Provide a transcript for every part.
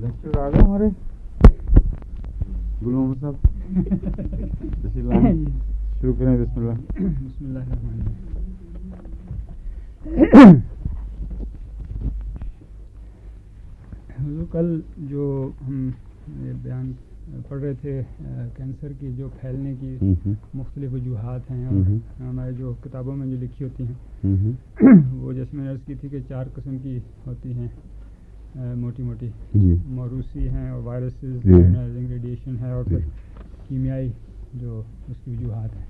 Lecture آ گئے ہمارے گل محمد صاحب. شروع کریں. بسم اللہ. بسم اللہ الرحمن الرحیم. کل جو ہم بیان پڑھ رہے تھے کینسر کی جو پھیلنے کی مختلف وجوہات ہیں اور ہمارے جو کتابوں میں جو لکھی ہوتی ہیں وہ جیسے میں نے عرض کی تھی کہ 4 قسم کی ہوتی ہیں موٹی موٹی. موروثی ہیں اور وائرسز ریڈیشن ہے اور پھر کیمیائی جو اس کی وجوہات ہیں.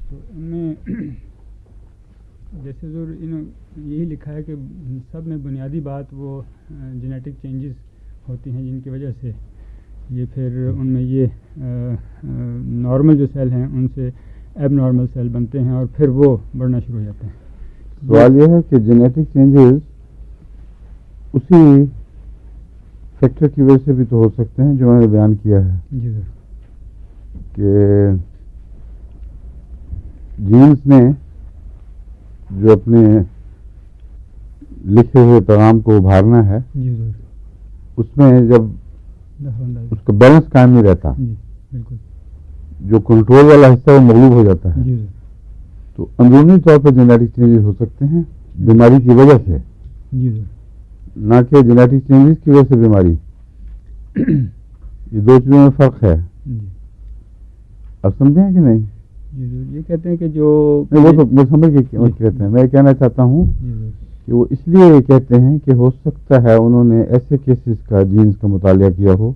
تو ان میں جیسے ضرور یہی لکھا ہے کہ سب میں بنیادی بات وہ جینیٹک چینجز ہوتی ہیں جن کی وجہ سے یہ پھر ان میں یہ نارمل جو سیل ہیں ان سے ایب نارمل سیل بنتے ہیں اور پھر وہ بڑھنا شروع ہو جاتے ہیں. سوال یہ ہے کہ جینیٹک چینجز اسی فیکٹر کی وجہ سے بھی تو ہو سکتے ہیں جو میں نے بیان کیا ہے. جی سر. کہ جینس نے جو اپنے لکھے ہوئے پیغام کو ابھارنا ہے جی سر اس میں جب اس کا بیلنس قائم نہیں رہتا جی بالکل جو کنٹرول والا حصہ وہ مغلوب ہو جاتا ہے. جی سر. تو اندرونی طور پر جینیٹک چینجز ہو سکتے ہیں بیماری کی وجہ سے. جی سر. نہ کہ جینیٹک چینجز کی وجہ سے بیماری. یہ 2 چیزوں میں فرق ہے. اب سمجھیں کہ نہیں؟ جی سر. یہ کہتے ہیں کہ جو وہ تو میں سمجھ کے کہتے ہیں. میں کہنا چاہتا ہوں کہ وہ اس لیے یہ کہتے ہیں کہ ہو سکتا ہے انہوں نے ایسے کیسز کا جینز کا مطالعہ کیا ہو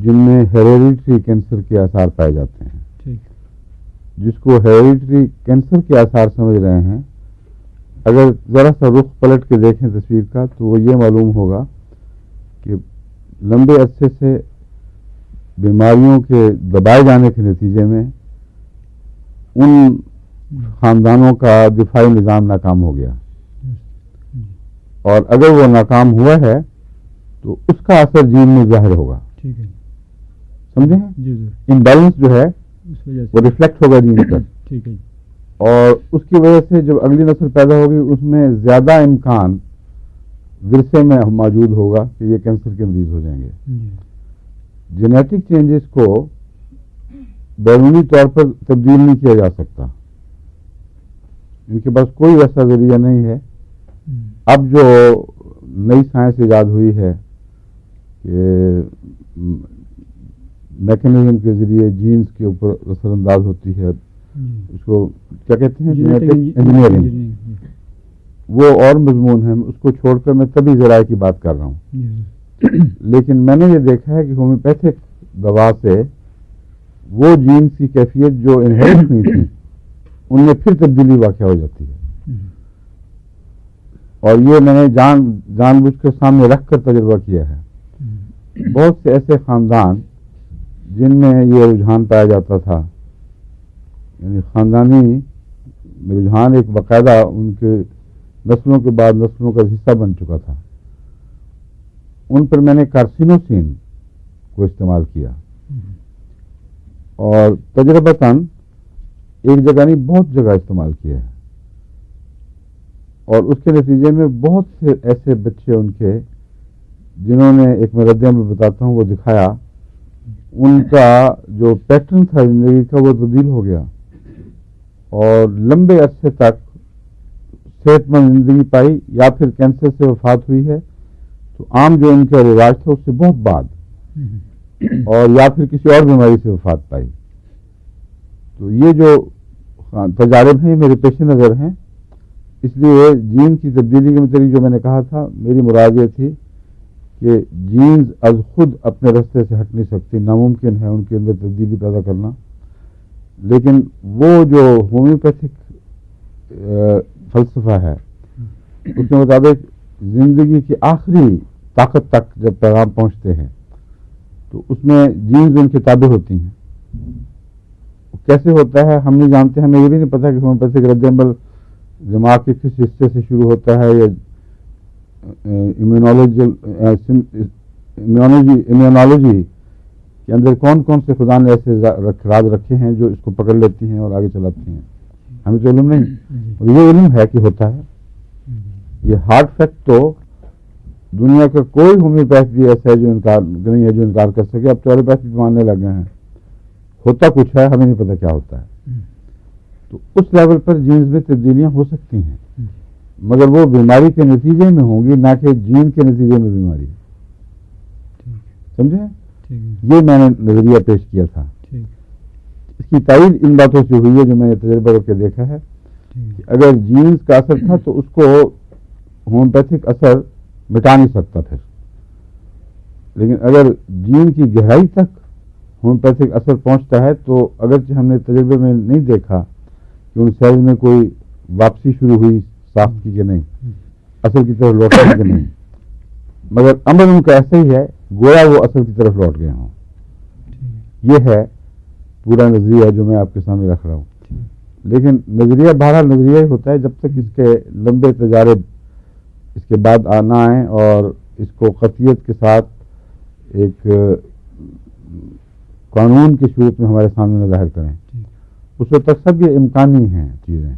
جن میں ہیریڈیٹری کینسر کے آثار پائے جاتے ہیں. جس کو ہیریڈیٹری کینسر کے آثار سمجھ رہے ہیں اگر ذرا سا رخ پلٹ کے دیکھیں تصویر کا تو وہ یہ معلوم ہوگا کہ لمبے عرصے سے بیماریوں کے دبائے جانے کے نتیجے میں ان خاندانوں کا دفاعی نظام ناکام ہو گیا اور اگر وہ ناکام ہوا ہے تو اس کا اثر جین میں ظاہر ہوگا. سمجھیں؟ امبیلنس جو ہے وہ ریفلیکٹ ہوگا جین پر. اور اس کی وجہ سے جب اگلی نسل پیدا ہوگی اس میں زیادہ امکان ورثے میں موجود ہوگا کہ یہ کینسر کے مریض ہو جائیں گے. جینیٹک چینجز کو بیرونی طور پر تبدیل نہیں کیا جا سکتا. ان کے پاس کوئی ایسا ذریعہ نہیں ہے. اب جو نئی سائنس ایجاد ہوئی ہے کہ میکینزم کے ذریعے جینز کے اوپر اثر انداز ہوتی ہے اس کو کیا کہتے ہیں جینیٹک انجینئرنگ. وہ اور مضمون ہے اس کو چھوڑ کر میں تبھی ذرائع کی بات کر رہا ہوں. لیکن میں نے یہ دیکھا ہے کہ ہومیوپیتھک دوا سے وہ جینز کی کیفیت جو انہیرٹ نہیں تھی ان میں پھر تبدیلی واقع ہو جاتی ہے. اور یہ میں نے جان بوجھ کر سامنے رکھ کر تجربہ کیا ہے. بہت سے ایسے خاندان جن میں یہ رجحان پایا جاتا تھا یعنی خاندانی رجحان ایک باقاعدہ ان کے نسلوں کے بعد نسلوں کا حصہ بن چکا تھا ان پر میں نے کارسینوسین کو استعمال کیا اور تجربتاً ایک جگہ نہیں بہت جگہ استعمال کیا ہے اور اس کے نتیجے میں بہت سے ایسے بچے ان کے جنہوں نے ایک میں رد عمل بتاتا ہوں وہ دکھایا ان کا جو پیٹرن تھا زندگی کا وہ تبدیل ہو گیا اور لمبے عرصے تک صحت مند زندگی پائی یا پھر کینسر سے وفات ہوئی ہے تو عام جو ان کا رواج تھا اس سے بہت بعد اور یا پھر کسی اور بیماری سے وفات پائی. تو یہ جو تجارب ہیں میرے پیش نظر ہیں. اس لیے جین کی تبدیلی کے متعلق جو میں نے کہا تھا میری مراد یہ تھی کہ جینز از خود اپنے راستے سے ہٹ نہیں سکتی. ناممکن ہے ان کے اندر تبدیلی پیدا کرنا. لیکن وہ جو ہومیوپیتھک فلسفہ ہے اس کے مطابق زندگی کی آخری طاقت تک جب پیغام پہنچتے ہیں تو اس میں جینز ان کی تابع ہوتی ہیں. کیسے ہوتا ہے ہم نہیں جانتے. ہمیں یہ بھی نہیں پتا کہ ہومیوپیتھک رد عمل دماغ کے کس حصے سے شروع ہوتا ہے یا امیونالوجی کے اندر کون کون سے خدا نے ایسے راز رکھے ہیں جو اس کو پکڑ لیتی ہیں اور آگے چلاتی ہیں. ہمیں تو علم نہیں. یہ علم ہے کہ ہوتا ہے. یہ ہارڈ فیکٹ تو دنیا کا کوئی ہومیوپیتھ بھی ایسا ہے جو انکار نہیں ہے جو انکار کر سکے. اب تو ایلوپیتھ بھی ماننے لگ گئے ہیں. ہوتا کچھ ہے, ہمیں نہیں پتا کیا ہوتا ہے. تو اس لیول پر جینز میں تبدیلیاں ہو سکتی ہیں, مگر وہ بیماری کے نتیجے میں ہوں گی, نہ کہ جین کے نتیجے میں بیماری. سمجھے؟ یہ میں نے نظریہ پیش کیا تھا. اس کی تائید ان باتوں سے ہوئی ہے جو میں نے تجربہ کر کے دیکھا ہے کہ اگر جینز کا اثر تھا تو اس کو ہومیوپیتھک اثر مٹا نہیں سکتا پھر, لیکن اگر جین کی گہرائی تک ہومیوپیتھک اثر پہنچتا ہے تو اگرچہ ہم نے تجربے میں نہیں دیکھا کہ ان سیلز میں کوئی واپسی شروع ہوئی ساخت کی کہ نہیں, اصل کی طرف لوٹا کہ نہیں, مگر عمل ان کا ایسا ہی ہے گویا وہ اصل کی طرف لوٹ گئے ہوں. یہ ہے پورا نظریہ جو میں آپ کے سامنے رکھ رہا ہوں. لیکن نظریہ بہرحال نظریہ ہی ہوتا ہے جب تک اس کے لمبے تجارب اس کے بعد آنا آئیں اور اس کو قطعیت کے ساتھ ایک قانون کی صورت میں ہمارے سامنے ظاہر کریں. اس وقت تک سب یہ امکانی ہیں چیزیں.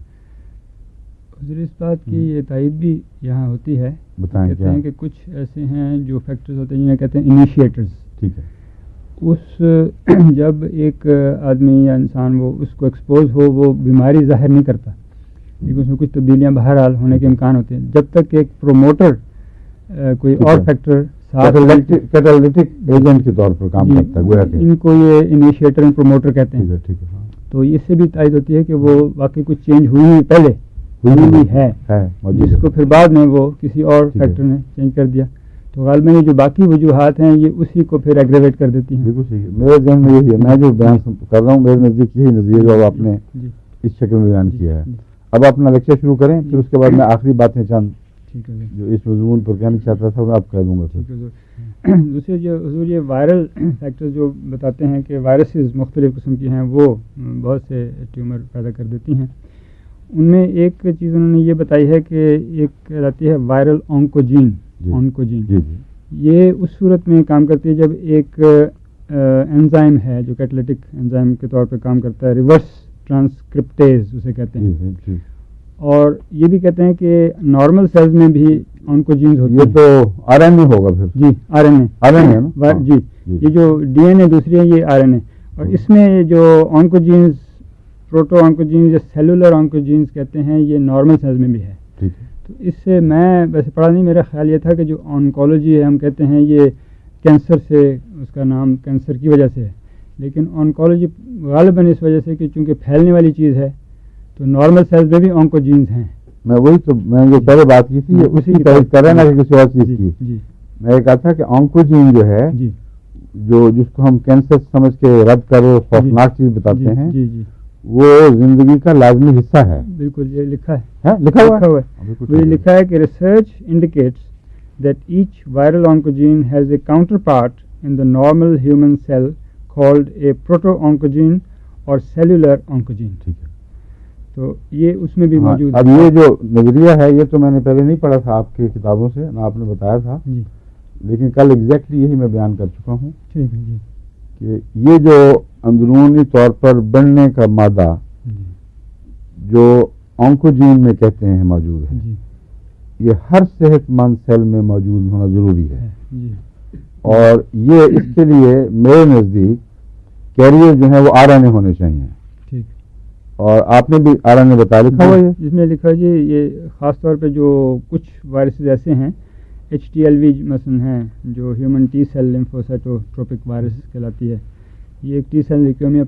حضور اس بات کی یہ تائید بھی یہاں ہوتی ہے, بتائیں کہتے ہیں کہ کچھ ایسے ہیں جو فیکٹرز ہوتے ہیں جنہیں کہتے ہیں انیشیٹرز. ٹھیک ہے. اس جب ایک آدمی یا انسان وہ اس کو ایکسپوز ہو وہ بیماری ظاہر نہیں کرتا, لیکن اس میں کچھ تبدیلیاں بہرحال ہونے کے امکان ہوتے ہیں. جب تک ایک پروموٹر کوئی اور فیکٹر کیٹالٹک ایجنٹ کے طور پر کام کرتا ہے, گویا کہ ان کو یہ انیشیٹر اینڈ پروموٹر کہتے ہیں. ٹھیک ہے. تو اس سے بھی تائید ہوتی ہے کہ وہ واقعی کچھ چینج ہوئی پہلے ہوئی ہے جس کو پھر بعد میں وہ کسی اور فیکٹر نے چینج کر دیا. تو غالباً یہ جو باقی وجوہات ہیں یہ اسی کو پھر ایگریویٹ کر دیتی ہیں. بالکل صحیح. میرے ذہن میں یہی ہے, میں جو بیان کر رہا ہوں میرے نزدیک یہی نظریہ جو آپ نے اس شکل میں بیان کیا ہے. اب اپنا لیکچر شروع کریں, پھر اس کے بعد میں آخری باتیں چند جو اس مضمون پر کہنا چاہتا تھا وہ آپ کہہ دوں گا. دوسرے جو حضور یہ وائرل فیکٹر جو بتاتے ہیں کہ وائرسز مختلف قسم کی ہیں وہ بہت سے ٹیومر پیدا کر دیتی ہیں. ان میں ایک چیز انہوں نے یہ بتائی ہے کہ ایک کہلاتی ہے وائرل آنکوجین. یہ اس صورت میں کام کرتی ہے جب ایک انزائم ہے جو کیٹلیٹک انزائم کے طور پہ کام کرتا ہے, ریورس ٹرانسکرپٹیز اسے کہتے ہیں. اور یہ بھی کہتے ہیں کہ نارمل سیلز میں بھی آنکوجینز ہوتی ہیں. یہ تو آر این اے ہوگا پھر. جی آر این اے. جی یہ جو ڈی این اے دوسری ہے یہ آر این اے. اور اس میں جو آنکوجینز پروٹو آنکوجینز یا سیلولر آنکوجینز کہتے ہیں یہ نارمل سیلز میں بھی ہے. تو اس سے میں ویسے پڑھا نہیں, میرا خیال یہ تھا کہ جو آنکولوجی ہے ہم کہتے ہیں یہ کینسر سے اس کا نام کینسر کی وجہ سے ہے, لیکن آنکولوجی غالباً اس وجہ سے کہ چونکہ پھیلنے والی چیز ہے تو نارمل سیلز میں بھی آنکوجینز ہیں. میں وہی تو میں جو پہلے بات کی تھی اسی کی تعریف کر رہا نا کہ کسی اور چیز کی. میں یہ کہا تھا کہ آنکوجین جو ہے جو جس کو ہم کینسر سمجھ کے رد کر خوفناک چیز بتاتے ہیں وہ زندگی کا لازمی حصہ ہے. بالکل یہ لکھا ہے, لکھا ہوا ہے. یہ لکھا ہے کہ research indicates that each viral oncogene has a counterpart in the normal human cell called a proto oncogene اور سیلولر آنکوجین. ٹھیک ہے. تو یہ اس میں بھی موجود ہے. اب یہ جو نظریہ ہے یہ تو میں نے پہلے نہیں پڑھا تھا آپ کی کتابوں سے, نہ آپ نے بتایا تھا, لیکن کل ایگزیکٹلی یہی میں بیان کر چکا ہوں. ٹھیک ہے. کہ یہ جو اندرونی طور پر بڑھنے کا مادہ جو آنکوجین میں کہتے ہیں موجود ہے, یہ ہر صحت مند سیل میں موجود ہونا ضروری ہے. اور یہ اس کے لیے میرے نزدیک کیریئر جو ہے وہ آر این اے ہونے چاہیے. اور آپ نے بھی آر این اے بتا لکھا ہوا ہے جس میں لکھا جی یہ خاص طور پہ جو کچھ وائرسز ایسے ہیں ایچ ٹی ایل وی مثلاً ہیں جو ہیومن ٹی سیل لیمفوسائٹوٹروپک وائرس کہلاتی ہے, یہ ایک ٹی سیل لیوکیمیا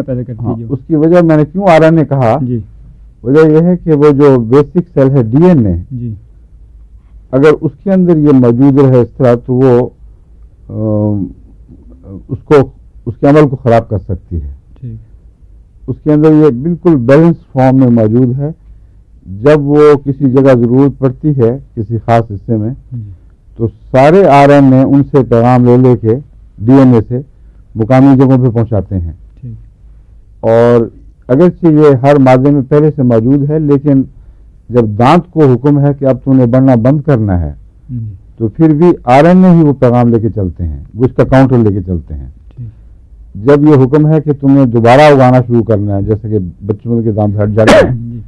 پیدا کرتی ہے. اس کی وجہ میں نے کیوں آر این اے کہا, وجہ یہ ہے کہ وہ جو بیسک سیل ہے ڈی این اے, اگر اس کے اندر یہ موجود رہے اس طرح تو وہ اس کے عمل کو خراب کر سکتی ہے. اس کے اندر یہ بالکل بیلنس فارم میں موجود ہے. جب وہ کسی جگہ ضرورت پڑتی ہے کسی خاص حصے میں تو سارے آر این اے ان سے پیغام لے کے ڈی این اے سے مقامی جگہوں پہ پہنچاتے ہیں. اور اگرچہ یہ ہر مادے میں پہلے سے موجود ہے, لیکن جب دانت کو حکم ہے کہ اب تم نے بڑھنا بند کرنا ہے تو پھر بھی آر این اے ہی وہ پیغام لے کے چلتے ہیں, وہ اس کا کاؤنٹر لے کے چلتے ہیں. جب یہ حکم ہے کہ تم نے دوبارہ اگانا شروع کرنا ہے, جیسے کہ بچوں کے دانت ہٹ جاتے ہیں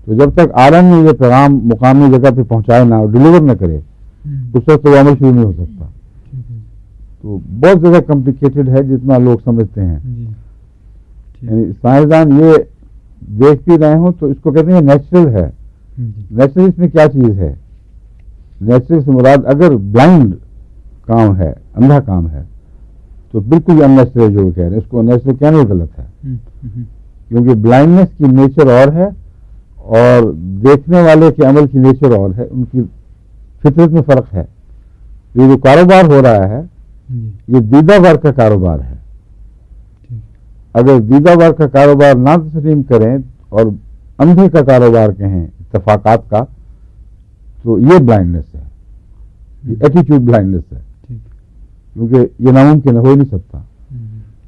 تو جب تک عالم میں یہ پیغام مقامی جگہ پہ پہنچائے نہ اور ڈلیور نہ کرے اس وقت وہ عمل شروع نہیں ہو سکتا. تو بہت زیادہ کمپلیکیٹڈ ہے جتنا لوگ سمجھتے ہیں. یعنی سائنسدان یہ دیکھ بھی رہے ہوں تو اس کو کہتے ہیں نیچرل ہے. نیچرل اس میں کیا چیز ہے؟ نیچرل سے مراد اگر بلائنڈ کام ہے، اندھا کام ہے، تو بالکل ان نیچرل جو کہہ رہے ہیں اس کو نیچرل کہنا غلط ہے. کیونکہ بلائنڈنیس کی نیچر اور ہے اور دیکھنے والے کے عمل کی نیچر اور ہے، ان کی فطرت میں فرق ہے. یہ جو کاروبار ہو رہا ہے یہ دیدہ ور کا کاروبار ہے. اگر دیدہ ور کا کاروبار نہ تسلیم کریں اور اندھے کا کاروبار کہیں اتفاقات کا، تو یہ بلائنڈنیس ہے، یہ ایٹیٹیوڈ بلائنڈنیس ہے. کیونکہ یہ ناممکن ہو ہی نہیں سکتا.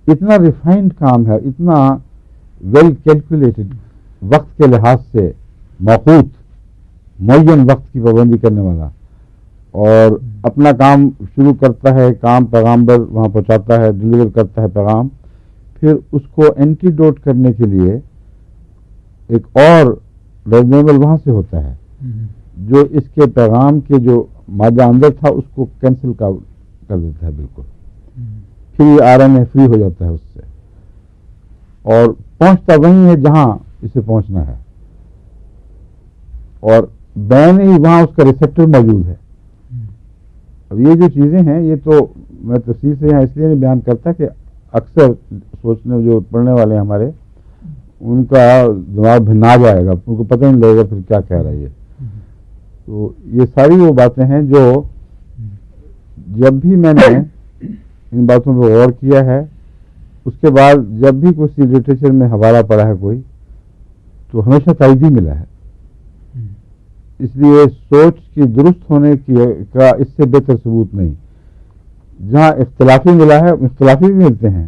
اتنا ریفائنڈ کام ہے، اتنا ویل کیلکولیٹڈ، وقت کے لحاظ سے موقوت معین وقت کی پابندی کرنے والا، اور اپنا کام شروع کرتا ہے، کام پیغامبر وہاں پہنچاتا ہے، ڈلیور کرتا ہے پیغام، پھر اس کو اینٹیڈوٹ کرنے کے لیے ایک اور ریزنیبل وہاں سے ہوتا ہے جو اس کے پیغام کے جو مادہ اندر تھا اس کو کینسل کر دیتا ہے بالکل. پھر یہ RNA فری ہو جاتا ہے اس سے اور پہنچتا وہیں ہے جہاں اسے پہنچنا ہے، اور بین ہی وہاں اس کا ریسیپٹر موجود ہے. اب یہ جو چیزیں ہیں یہ تو میں تفصیل سے یہاں اس لیے نہیں بیان کرتا کہ اکثر سوچنے جو پڑھنے والے ہیں ہمارے، ان کا دماغ بھنا جائے گا، ان کو پتہ نہیں لگے گا پھر کیا کہہ رہا ہے یہ. تو یہ ساری وہ باتیں ہیں جو جب بھی میں نے ان باتوں پہ غور کیا ہے، اس کے بعد جب بھی کسی لٹریچر میں حوالہ پڑا ہے کوئی، تو ہمیشہ تائید ہی ملا ہے. اس لیے سوچ کی درست ہونے کا اس سے بہتر ثبوت نہیں. جہاں اختلافی ملا ہے، اختلافی بھی ملتے ہیں،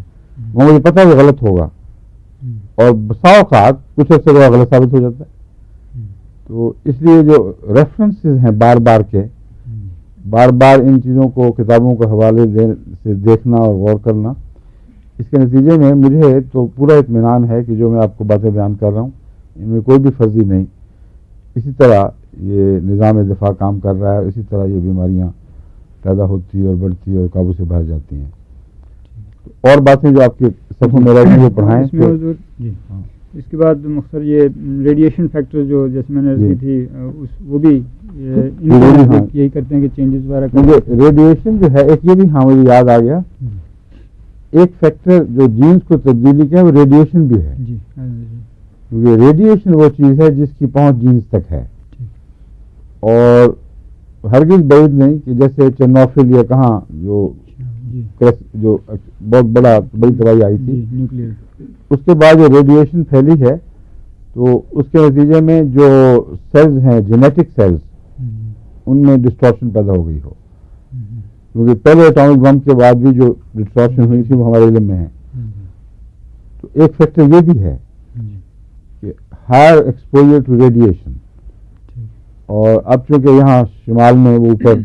وہ مجھے پتہ ہے وہ غلط ہوگا، اور بسا اوقات کچھ عرصے بعد غلط ثابت ہو جاتا ہے. تو اس لیے جو ریفرنسز ہیں بار بار کے، بار بار ان چیزوں کو کتابوں کے حوالے سے دیکھنا اور غور کرنا، اس کے نتیجے میں مجھے تو پورا اطمینان ہے کہ جو میں آپ کو باتیں بیان کر رہا ہوں ان میں کوئی بھی فرضی نہیں. اسی طرح یہ نظام دفاع کام کر رہا ہے، اسی طرح یہ بیماریاں پیدا ہوتی اور بڑھتی اور قابو سے باہر جاتی ہیں. اور باتیں جو آپ کے صفوں میں رہتی ہیں وہ پڑھائیں. اس کے بعد مختصر یہ ریڈیشن فیکٹر جو جیسے میں نے کی تھی وہ بھی یہی کرتے ہیں کہ چینجز وغیرہ. ریڈیشن جو ہے ایک یہ بھی مجھے یاد آ گیا، ایک فیکٹر جو جینز کو تبدیلی کا ہے وہ ریڈیشن بھی ہے. کیونکہ ریڈیشن وہ چیز ہے جس کی پہنچ جینز تک ہے، اور ہرگز بعید نہیں کہ جیسے چرنوبل یا کہاں جو بہت بڑی تباہی آئی تھی، اس کے بعد جو ریڈیشن پھیلی ہے تو اس کے نتیجے میں جو سیلز ہیں جینیٹک سیلز ان میں ڈسٹارشن پیدا ہو گئی ہو. کیونکہ پہلے اٹامک بم کے بعد بھی جو ڈسٹارشن ہوئی تھی وہ ہمارے علم میں ہے. تو ایک فیکٹر یہ بھی ہے کہ ہائر ایکسپوجر ٹو ریڈیشن، اور اب چونکہ یہاں شمال میں وہ اوپر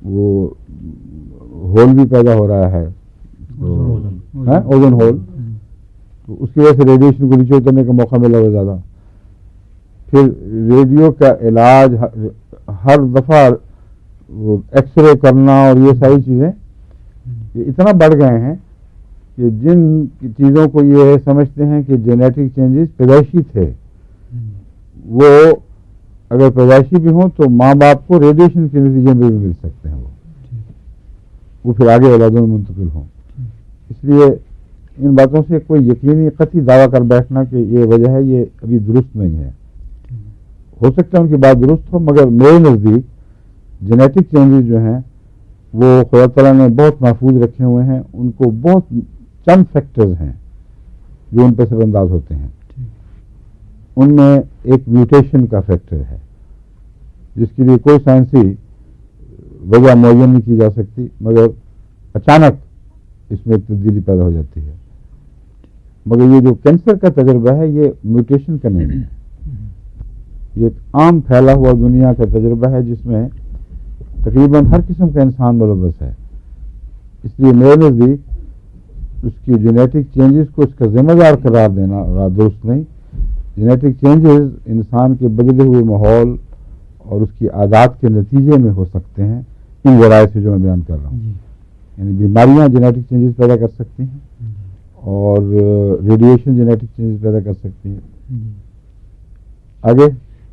وہ ہول بھی پیدا ہو رہا ہے، اوزون ہول، تو اس کی وجہ سے ریڈیشن کو نیچے اترنے کا موقع ملا ہوا زیادہ. پھر ریڈیو کا علاج ہر دفعہ ایکس رے کرنا اور یہ ساری چیزیں یہ اتنا بڑھ گئے ہیں کہ جن چیزوں کو یہ سمجھتے ہیں کہ جینیٹک چینجز پیدائشی تھے، وہ اگر پیدائشی بھی ہوں تو ماں باپ کو ریڈیشن کے نتیجے میں بھی مل سکتے ہیں، وہ پھر آگے اولادوں میں منتقل ہوں. اس لیے ان باتوں سے کوئی یقینی قطعی دعویٰ کر بیٹھنا کہ یہ وجہ ہے، یہ ابھی درست نہیں ہے. ہو سکتا ہے ان کی بات درست ہو، مگر میرے نزدیک جینیٹک چینجز جو ہیں وہ خدا تعالیٰ نے بہت محفوظ رکھے ہوئے ہیں. ان کو بہت چند فیکٹرز ہیں جو ان پہ اثر انداز ہوتے ہیں. ان میں ایک میوٹیشن کا فیکٹر ہے جس کے لیے کوئی سائنسی وجہ معین نہیں کی جا سکتی، مگر اچانک اس میں ایک تبدیلی پیدا ہو جاتی ہے. مگر یہ جو کینسر کا تجربہ ہے یہ میوٹیشن کا نہیں ہے، یہ ایک عام پھیلا ہوا دنیا کا تجربہ ہے جس میں تقریباً ہر قسم کا انسان ملوث ہے. اس لیے میرے نزدیک اس کی جینیٹک چینجز کو اس کا ذمہ دار قرار دینا درست نہیں، جینیٹک چینجز انسان کے بدلے ہوئے ماحول اور اس کی عادات کے نتیجے میں ہو سکتے ہیں، ان ذرائع سے جو میں بیان کر رہا ہوں. یعنی بیماریاں جینیٹک چینجز پیدا کر سکتی ہیں اور ریڈیشن جینیٹک چینجز پیدا کر سکتی ہیں. آگے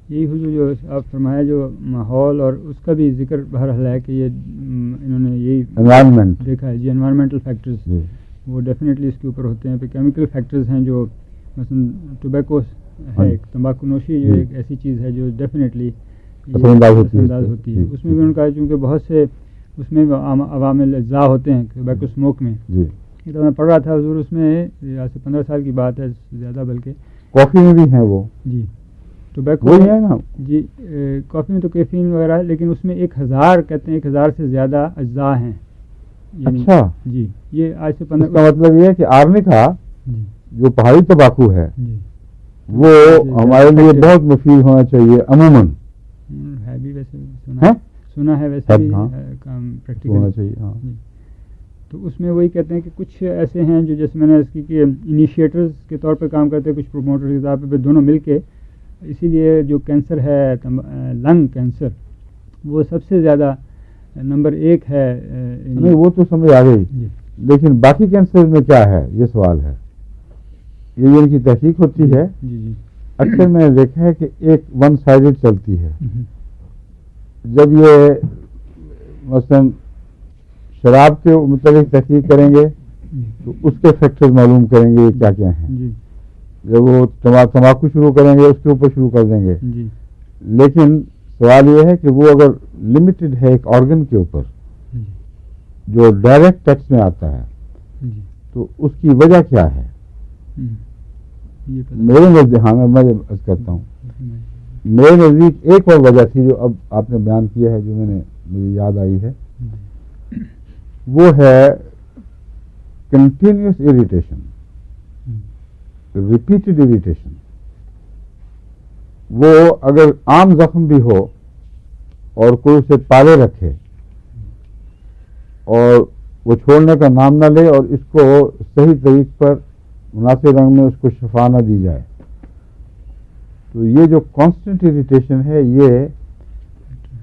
یہی حضور جو آپ فرمایا جو ماحول اور اس کا بھی ذکر بہرحال ہے کہ یہ انہوں نے یہی انوائرمنٹ دیکھا ہے. جی انوائرمنٹل فیکٹرز وہ ڈیفینیٹلی اس کے اوپر ہوتے ہیں. پھر کیمیکل فیکٹرز ہیں جو مثلا ٹوبیکو ہے، ایک تمباکو نوشی جو ایک ایسی چیز ہے جو ڈیفینیٹلی اثر انداز ہوتی ہے. اس میں بھی ان کا چونکہ بہت سے اس میں عوامل اجزاء ہوتے ہیں ٹوبیکو اسموک میں. یہ تو میں پڑھ رہا تھا حضور، اس میں آج سے 15 سال کی بات ہے زیادہ، بلکہ کافی میں بھی ہیں وہ. جی ٹوبیکو ہے نا جی. کافی میں تو کیفین وغیرہ ہے، لیکن اس میں 1000 کہتے ہیں 1000 سے زیادہ اجزاء ہیں. اچھا جی یہ آج سے 15 اس کا مطلب یہ ہے کہ آرنیکا جو پہاڑی تمباکو ہے وہ ہمارے لیے بہت مفید ہونا چاہیے. عموماً ہے بھی ویسے سنا ہے ویسے بھی پریکٹیکل ہونا چاہیے. ہاں تو اس میں وہی کہتے ہیں کہ کچھ ایسے ہیں جو جیسے میں نے اس کی کہ انیشیٹرز کے طور پہ کام کرتے ہیں، کچھ پروموٹر کے طور پہ دونوں مل کے. اسی لیے جو کینسر ہے لنگ کینسر وہ سب سے زیادہ نمبر 1 ہے. نہیں وہ تو سمجھ آ گئی، لیکن باقی کینسر میں کیا ہے یہ سوال ہے. یہ ان کی تحقیق ہوتی ہے. اکثر میں نے دیکھا ہے کہ ایک ون سائڈڈ چلتی ہے. جب یہ مثلا شراب کے متعلق تحقیق کریں گے تو اس کے فیکٹر معلوم کریں گے کیا کیا ہیں. جب وہ تمباکو شروع کریں گے اس کے اوپر شروع کر دیں گے. لیکن سوال یہ ہے کہ وہ اگر لمیٹڈ ہے ایک آرگن کے اوپر جو ڈائریکٹ ٹچ میں آتا ہے تو اس کی وجہ کیا ہے. میرے نزدیک میں کرتا ہوں میرے نزدیک ایک اور وجہ تھی جو اب آپ نے بیان کیا ہے جو مجھے یاد آئی ہے، وہ ہے کنٹینیوس اریٹیشن، ریپیٹڈ اریٹیشن. وہ اگر عام زخم بھی ہو اور کوئی اسے پالے رکھے اور وہ چھوڑنے کا نام نہ لے اور اس کو صحیح طریق پر مناسب رنگ میں اس کو شفا نہ دی جائے، تو یہ جو کانسٹنٹ اریٹیشن ہے یہ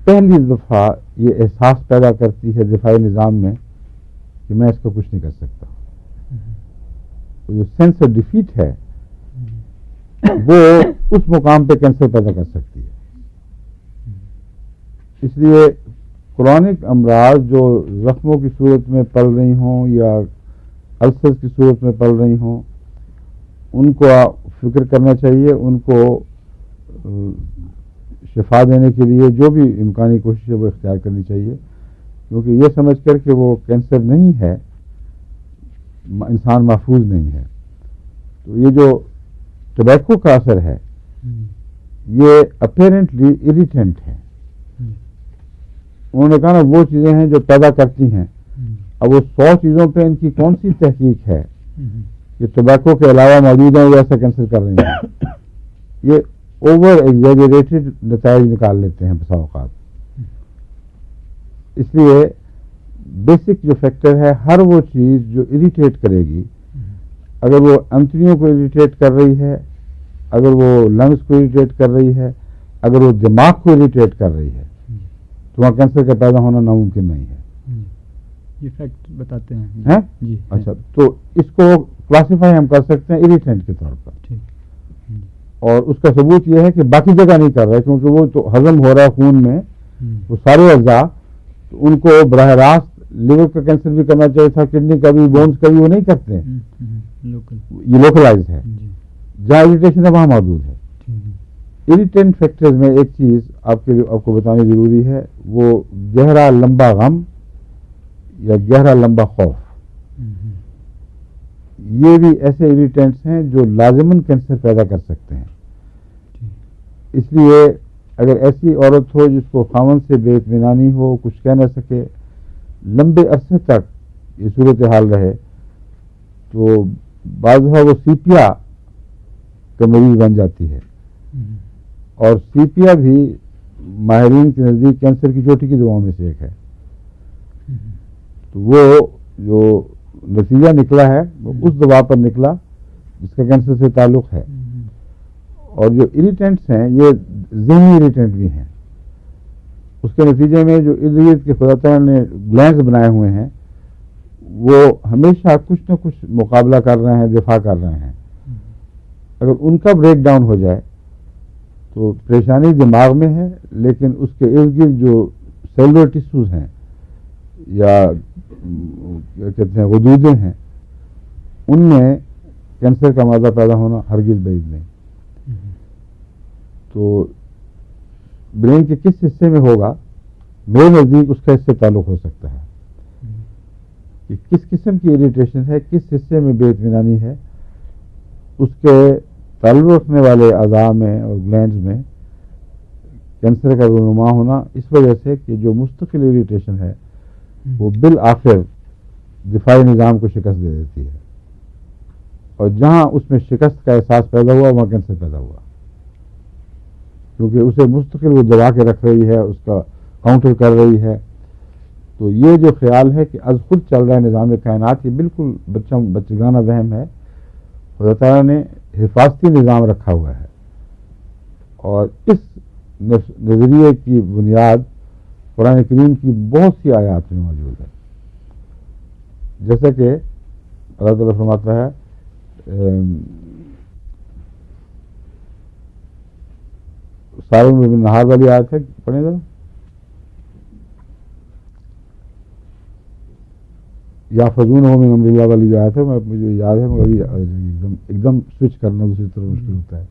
پہلی دفعہ یہ احساس پیدا کرتی ہے دفاعی نظام میں کہ میں اس کا کچھ نہیں کر سکتا. جو سینس آف ڈیفیٹ ہے وہ اس مقام پہ کینسر پیدا کر سکتی ہے. اس لیے کرونک امراض جو زخموں کی صورت میں پل رہی ہوں یا السر کی صورت میں پل رہی ہوں ان کو فکر کرنا چاہیے، ان کو شفا دینے کے لیے جو بھی امکانی کوشش ہے وہ اختیار کرنی چاہیے، کیونکہ یہ سمجھ کر کہ وہ کینسر نہیں ہے، انسان محفوظ نہیں ہے. تو یہ جو ٹبیکو کا اثر ہے یہ اپیرنٹلی اریٹینٹ ہے. انہوں نے کہا نا وہ چیزیں ہیں جو پیدا کرتی ہیں. اب وہ 100 چیزوں پہ ان کی کون سی تحقیق ہے کہ ٹبیکو کے علاوہ موجود ہیں وہ ایسا کینسر کر رہی ہیں. یہ اوور ایگزیجریٹڈ نتائج نکال لیتے ہیں بسا اوقات. اس لیے بیسک جو فیکٹر ہے ہر وہ چیز جو اریٹیٹ کرے گی، اگر وہ انتڑیوں کو اریٹیٹ کر رہی ہے، اگر وہ لنگس کو اریٹیٹ کر رہی ہے، اگر وہ دماغ کو اریٹیٹ کر رہی ہے تو وہاں کینسر کا پیدا ہونا ناممکن نہیں ہے. یہ فیکٹ بتاتے ہیں جی. اچھا تو اس کو کلاسیفائی ہم کر سکتے ہیں اریٹینٹ کے طور پر، اور اس کا ثبوت یہ ہے کہ باقی جگہ نہیں کر رہا ہے کیونکہ وہ تو ہضم ہو رہا ہے خون میں وہ سارے اجزاء، تو ان کو براہ راست لیور کا کینسر بھی کرنا چاہیے تھا، کڈنی کا بھی، بونز کا بھی، وہ نہیں کرتے ہیں. یہ لوکلائز ہے، جہاں اریٹیشن ہے وہاں موجود ہے. اریٹینٹ فیکٹرز میں ایک چیز آپ کو بتانی ضروری ہے، وہ گہرا لمبا غم یا گہرا لمبا خوف. یہ بھی ایسے اریٹینٹس ہیں جو لازماً کینسر پیدا کر سکتے ہیں. اس لیے اگر ایسی عورت ہو جس کو خاوند سے بے اطمینانی ہو، کچھ کہہ نہ سکے، لمبے عرصے تک یہ صورتحال رہے، تو بعض دفعہ وہ سیپیا کا مریض بن جاتی ہے. اور سیپیا بھی ماہرین کے نزدیک کینسر کی چوٹی کی دواؤں میں سے ایک ہے. تو وہ جو نتیجہ نکلا ہے وہ اس دوا پر نکلا جس کا کینسر سے تعلق ہے. اور جو اریٹینٹس ہیں یہ ذہنی اریٹینٹ بھی ہیں. اس کے نتیجے میں جو ارد گرد کے خدا تعالیٰ نے گلینڈز بنائے ہوئے ہیں وہ ہمیشہ کچھ نہ کچھ مقابلہ کر رہے ہیں, دفاع کر رہے ہیں. اگر ان کا بریک ڈاؤن ہو جائے تو پریشانی دماغ میں ہے, لیکن اس کے ارد گرد جو سیلولر ٹیشوز ہیں یا کیا کہتے ہیں غدودیں ہیں, ان میں کینسر کا مادہ پیدا ہونا ہرگز بعید نہیں. تو برین کے کس حصے میں ہوگا, میرے نزدیک اس کا اس سے تعلق ہو سکتا ہے کہ کس قسم کی اریٹیشن ہے, کس حصے میں بے اطمینانی ہے. اس کے تعلق رکھنے والے اعضاء میں اور گلینڈز میں کینسر کا رونما ہونا اس وجہ سے کہ جو مستقل اریٹیشن ہے وہ بالآخر دفاعی نظام کو شکست دے دیتی ہے, اور جہاں اس میں شکست کا احساس پیدا ہوا وہاں کینسر پیدا ہوا, کیونکہ اسے مستقل وہ دبا کے رکھ رہی ہے, اس کا کاؤنٹر کر رہی ہے. تو یہ جو خیال ہے کہ از خود چل رہا ہے نظام کائنات, یہ بالکل بچگانہ وہم ہے. خدا تعالیٰ نے حفاظتی نظام رکھا ہوا ہے, اور اس نظریے کی بنیاد قرآن کریم کی بہت سی آیات میں موجود ہے. جیسا کہ اللہ تعالیٰ فرماتا ہے سارے میں نہار والی آیت ہے, پڑھیں ذرا. یا فضون ہو من امر اللہ والی جو آیت ہے, مجھے یاد ہے مگر ایک دم سوئچ کرنا دوسری طرف مشکل ہوتا ہے.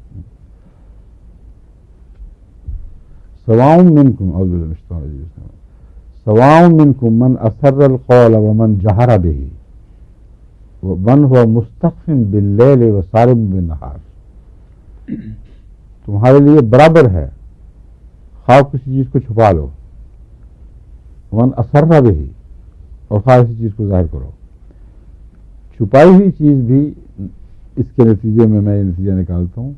سواء منکم اعوذ باللہ من الشیطان الرجیم سواء منکم من اسر القول ومن جہر به ومن هو مستخف باللیل وسارب بالنہار. تمہارے لیے برابر ہے خواہ کسی چیز کو چھپا لو, من اسر به, اور خواہ کسی چیز کو ظاہر کرو. چھپائی ہوئی چیز بھی اس کے نتیجے میں یہ نتیجہ نکالتا ہوں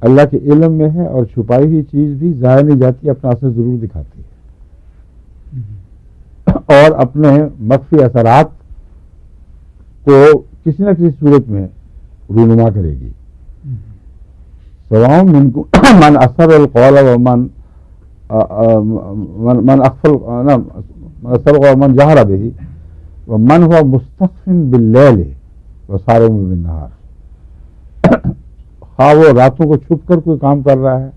اللہ کے علم میں ہے, اور چھپائی ہوئی چیز بھی ظاہر نہیں جاتی, اپنا اثر ضرور دکھاتی ہے اور اپنے مخفی اثرات کو کسی نہ کسی صورت میں رونما کرے گی. سواء منکم من اثر القول ومن من اخفل ومن جہر به ومن هو مستخف باللیل وسارب بالنہار. خواہ وہ راتوں کو چھپ کر کوئی کام کر رہا ہے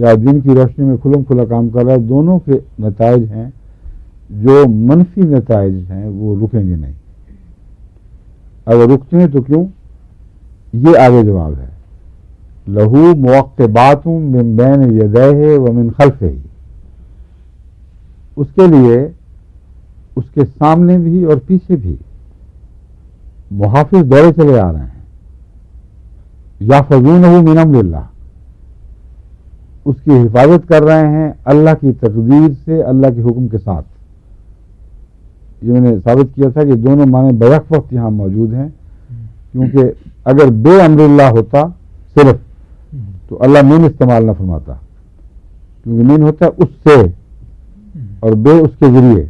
یا دن کی روشنی میں کھلم کھلا کام کر رہا ہے, دونوں کے نتائج ہیں جو منفی نتائج ہیں وہ رکیں گے نہیں. اگر رکتے ہیں تو کیوں, یہ آگے جواب ہے. لہو معقبات من بین یدیہ ومن خلفہ, اس کے لیے اس کے سامنے بھی اور پیچھے بھی محافظ دورے چلے آ رہے ہیں. یحفظونہ من امر اللہ, اس کی حفاظت کر رہے ہیں اللہ کی تقدیر سے, اللہ کے حکم کے ساتھ. یہ میں نے ثابت کیا تھا کہ دونوں معنی بیک وقت یہاں موجود ہیں, کیونکہ اگر بے امر اللہ ہوتا صرف تو اللہ من استعمال نہ فرماتا, کیونکہ من ہوتا ہے اس سے اور بے اس کے ذریعے.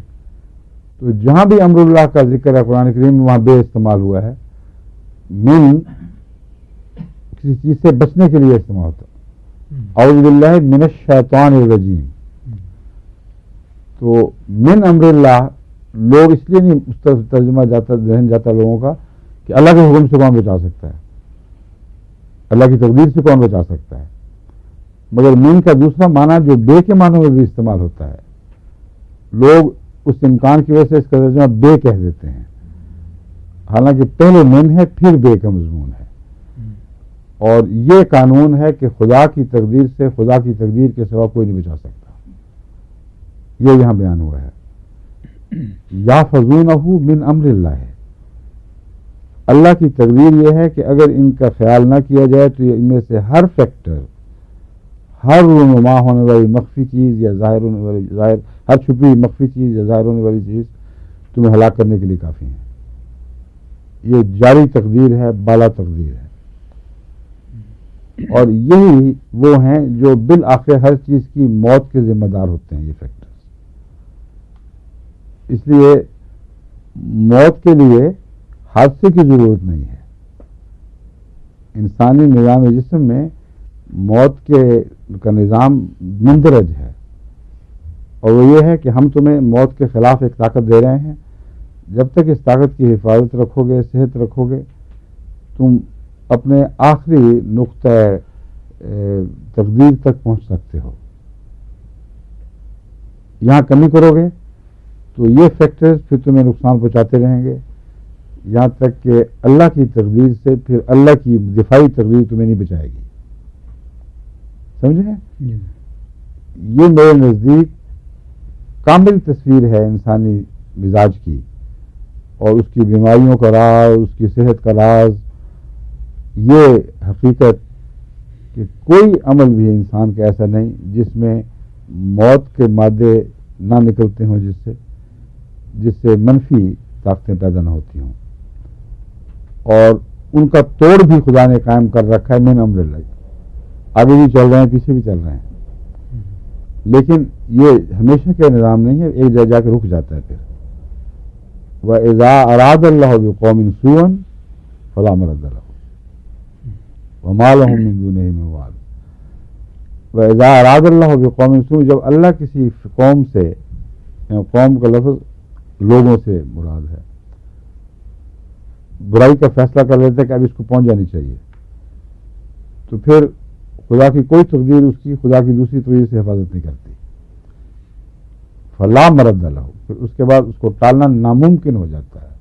تو جہاں بھی امر اللہ کا ذکر ہے قرآن کریم میں وہاں بے استعمال ہوا ہے. من کسی چیز سے بچنے کے لیے استعمال ہوتا. اعوذ باللہ من الشیطان الرجیم. تو من امر اللہ لوگ اس لیے نہیں اس طرف ترجمہ ذہن جاتا لوگوں کا کہ اللہ کے حکم سے کون بچا سکتا ہے, اللہ کی تقدیر سے کون بچا سکتا ہے. مگر من کا دوسرا معنی جو بے کے معنوں میں بھی استعمال ہوتا ہے, لوگ اس امکان کی وجہ سے اس کا ترجمہ بے کہہ دیتے ہیں, حالانکہ پہلے من ہے پھر بے کا مضمون ہے. اور یہ قانون ہے کہ خدا کی تقدیر سے, خدا کی تقدیر کے سوا کوئی نہیں بچا سکتا. یہ یہاں بیان ہوا ہے. یحفظونہ من امر اللہ ہے. اللہ کی تقدیر یہ ہے کہ اگر ان کا خیال نہ کیا جائے تو ان میں سے ہر فیکٹر, ہر رونما ہونے والی مخفی چیز یا ظاہر ہونے والی ہر چھپی مخفی چیز یا ظاہر ہونے والی چیز تمہیں ہلاک کرنے کے لیے کافی ہے. یہ جاری تقدیر ہے, بالا تقدیر ہے, اور یہی وہ ہیں جو بالآخر ہر چیز کی موت کے ذمہ دار ہوتے ہیں, یہ فیکٹرز. اس لیے موت کے لیے حادثے کی ضرورت نہیں ہے. انسانی نظام جسم میں موت کا نظام مندرج ہے، اور وہ یہ ہے کہ ہم تمہیں موت کے خلاف ایک طاقت دے رہے ہیں، جب تک اس طاقت کی حفاظت رکھو گے، صحت رکھو گے، تم اپنے آخری نقطہ تقدیر تک پہنچ سکتے ہو۔ یہاں کمی کرو گے تو یہ فیکٹرز پھر تمہیں نقصان پہنچاتے رہیں گے، یہاں تک کہ اللہ کی تقدیر سے پھر اللہ کی دفاعی تقدیر تمہیں نہیں بچائے گی۔ سمجھے؟ یہ میرے نزدیک کامل تصویر ہے انسانی مزاج کی، اور اس کی بیماریوں کا راز، اس کی صحت کا راز، یہ حقیقت کہ کوئی عمل بھی انسان کا ایسا نہیں جس میں موت کے مادے نہ نکلتے ہوں، جس سے منفی طاقتیں پیدا نہ ہوتی ہوں، اور ان کا توڑ بھی خدا نے قائم کر رکھا ہے من امر اللہ۔ آگے بھی چل رہے ہیں، پیچھے بھی چل رہے ہیں، لیکن یہ ہمیشہ کا نظام نہیں ہے، ایک جگہ جا کے رک جاتا ہے پھر۔ وَإِذَا أَرَادَ اللَّهُ بِقَوْمٍ سُوءًا فَلَا مَرَدَّ لَهُ وَمَا لَهُم مِّن دُونِهِ مِن وَالٍ۔ وَإِذَا أَرَادَ اللَّهُ بِقَوْمٍ سُوءًا، جب اللہ کسی قوم سے، قوم کا لفظ لوگوں سے مراد ہے، برائی کا فیصلہ کر لیتے کہ اب اس کو پہنچ جانی چاہیے، تو پھر خدا کی کوئی تقدیر اس کی خدا کی دوسری تقدیر سے حفاظت نہیں کرتی۔ فلا مرد لہ، پھر اس کے بعد اس کو ٹالنا ناممکن ہو جاتا ہے،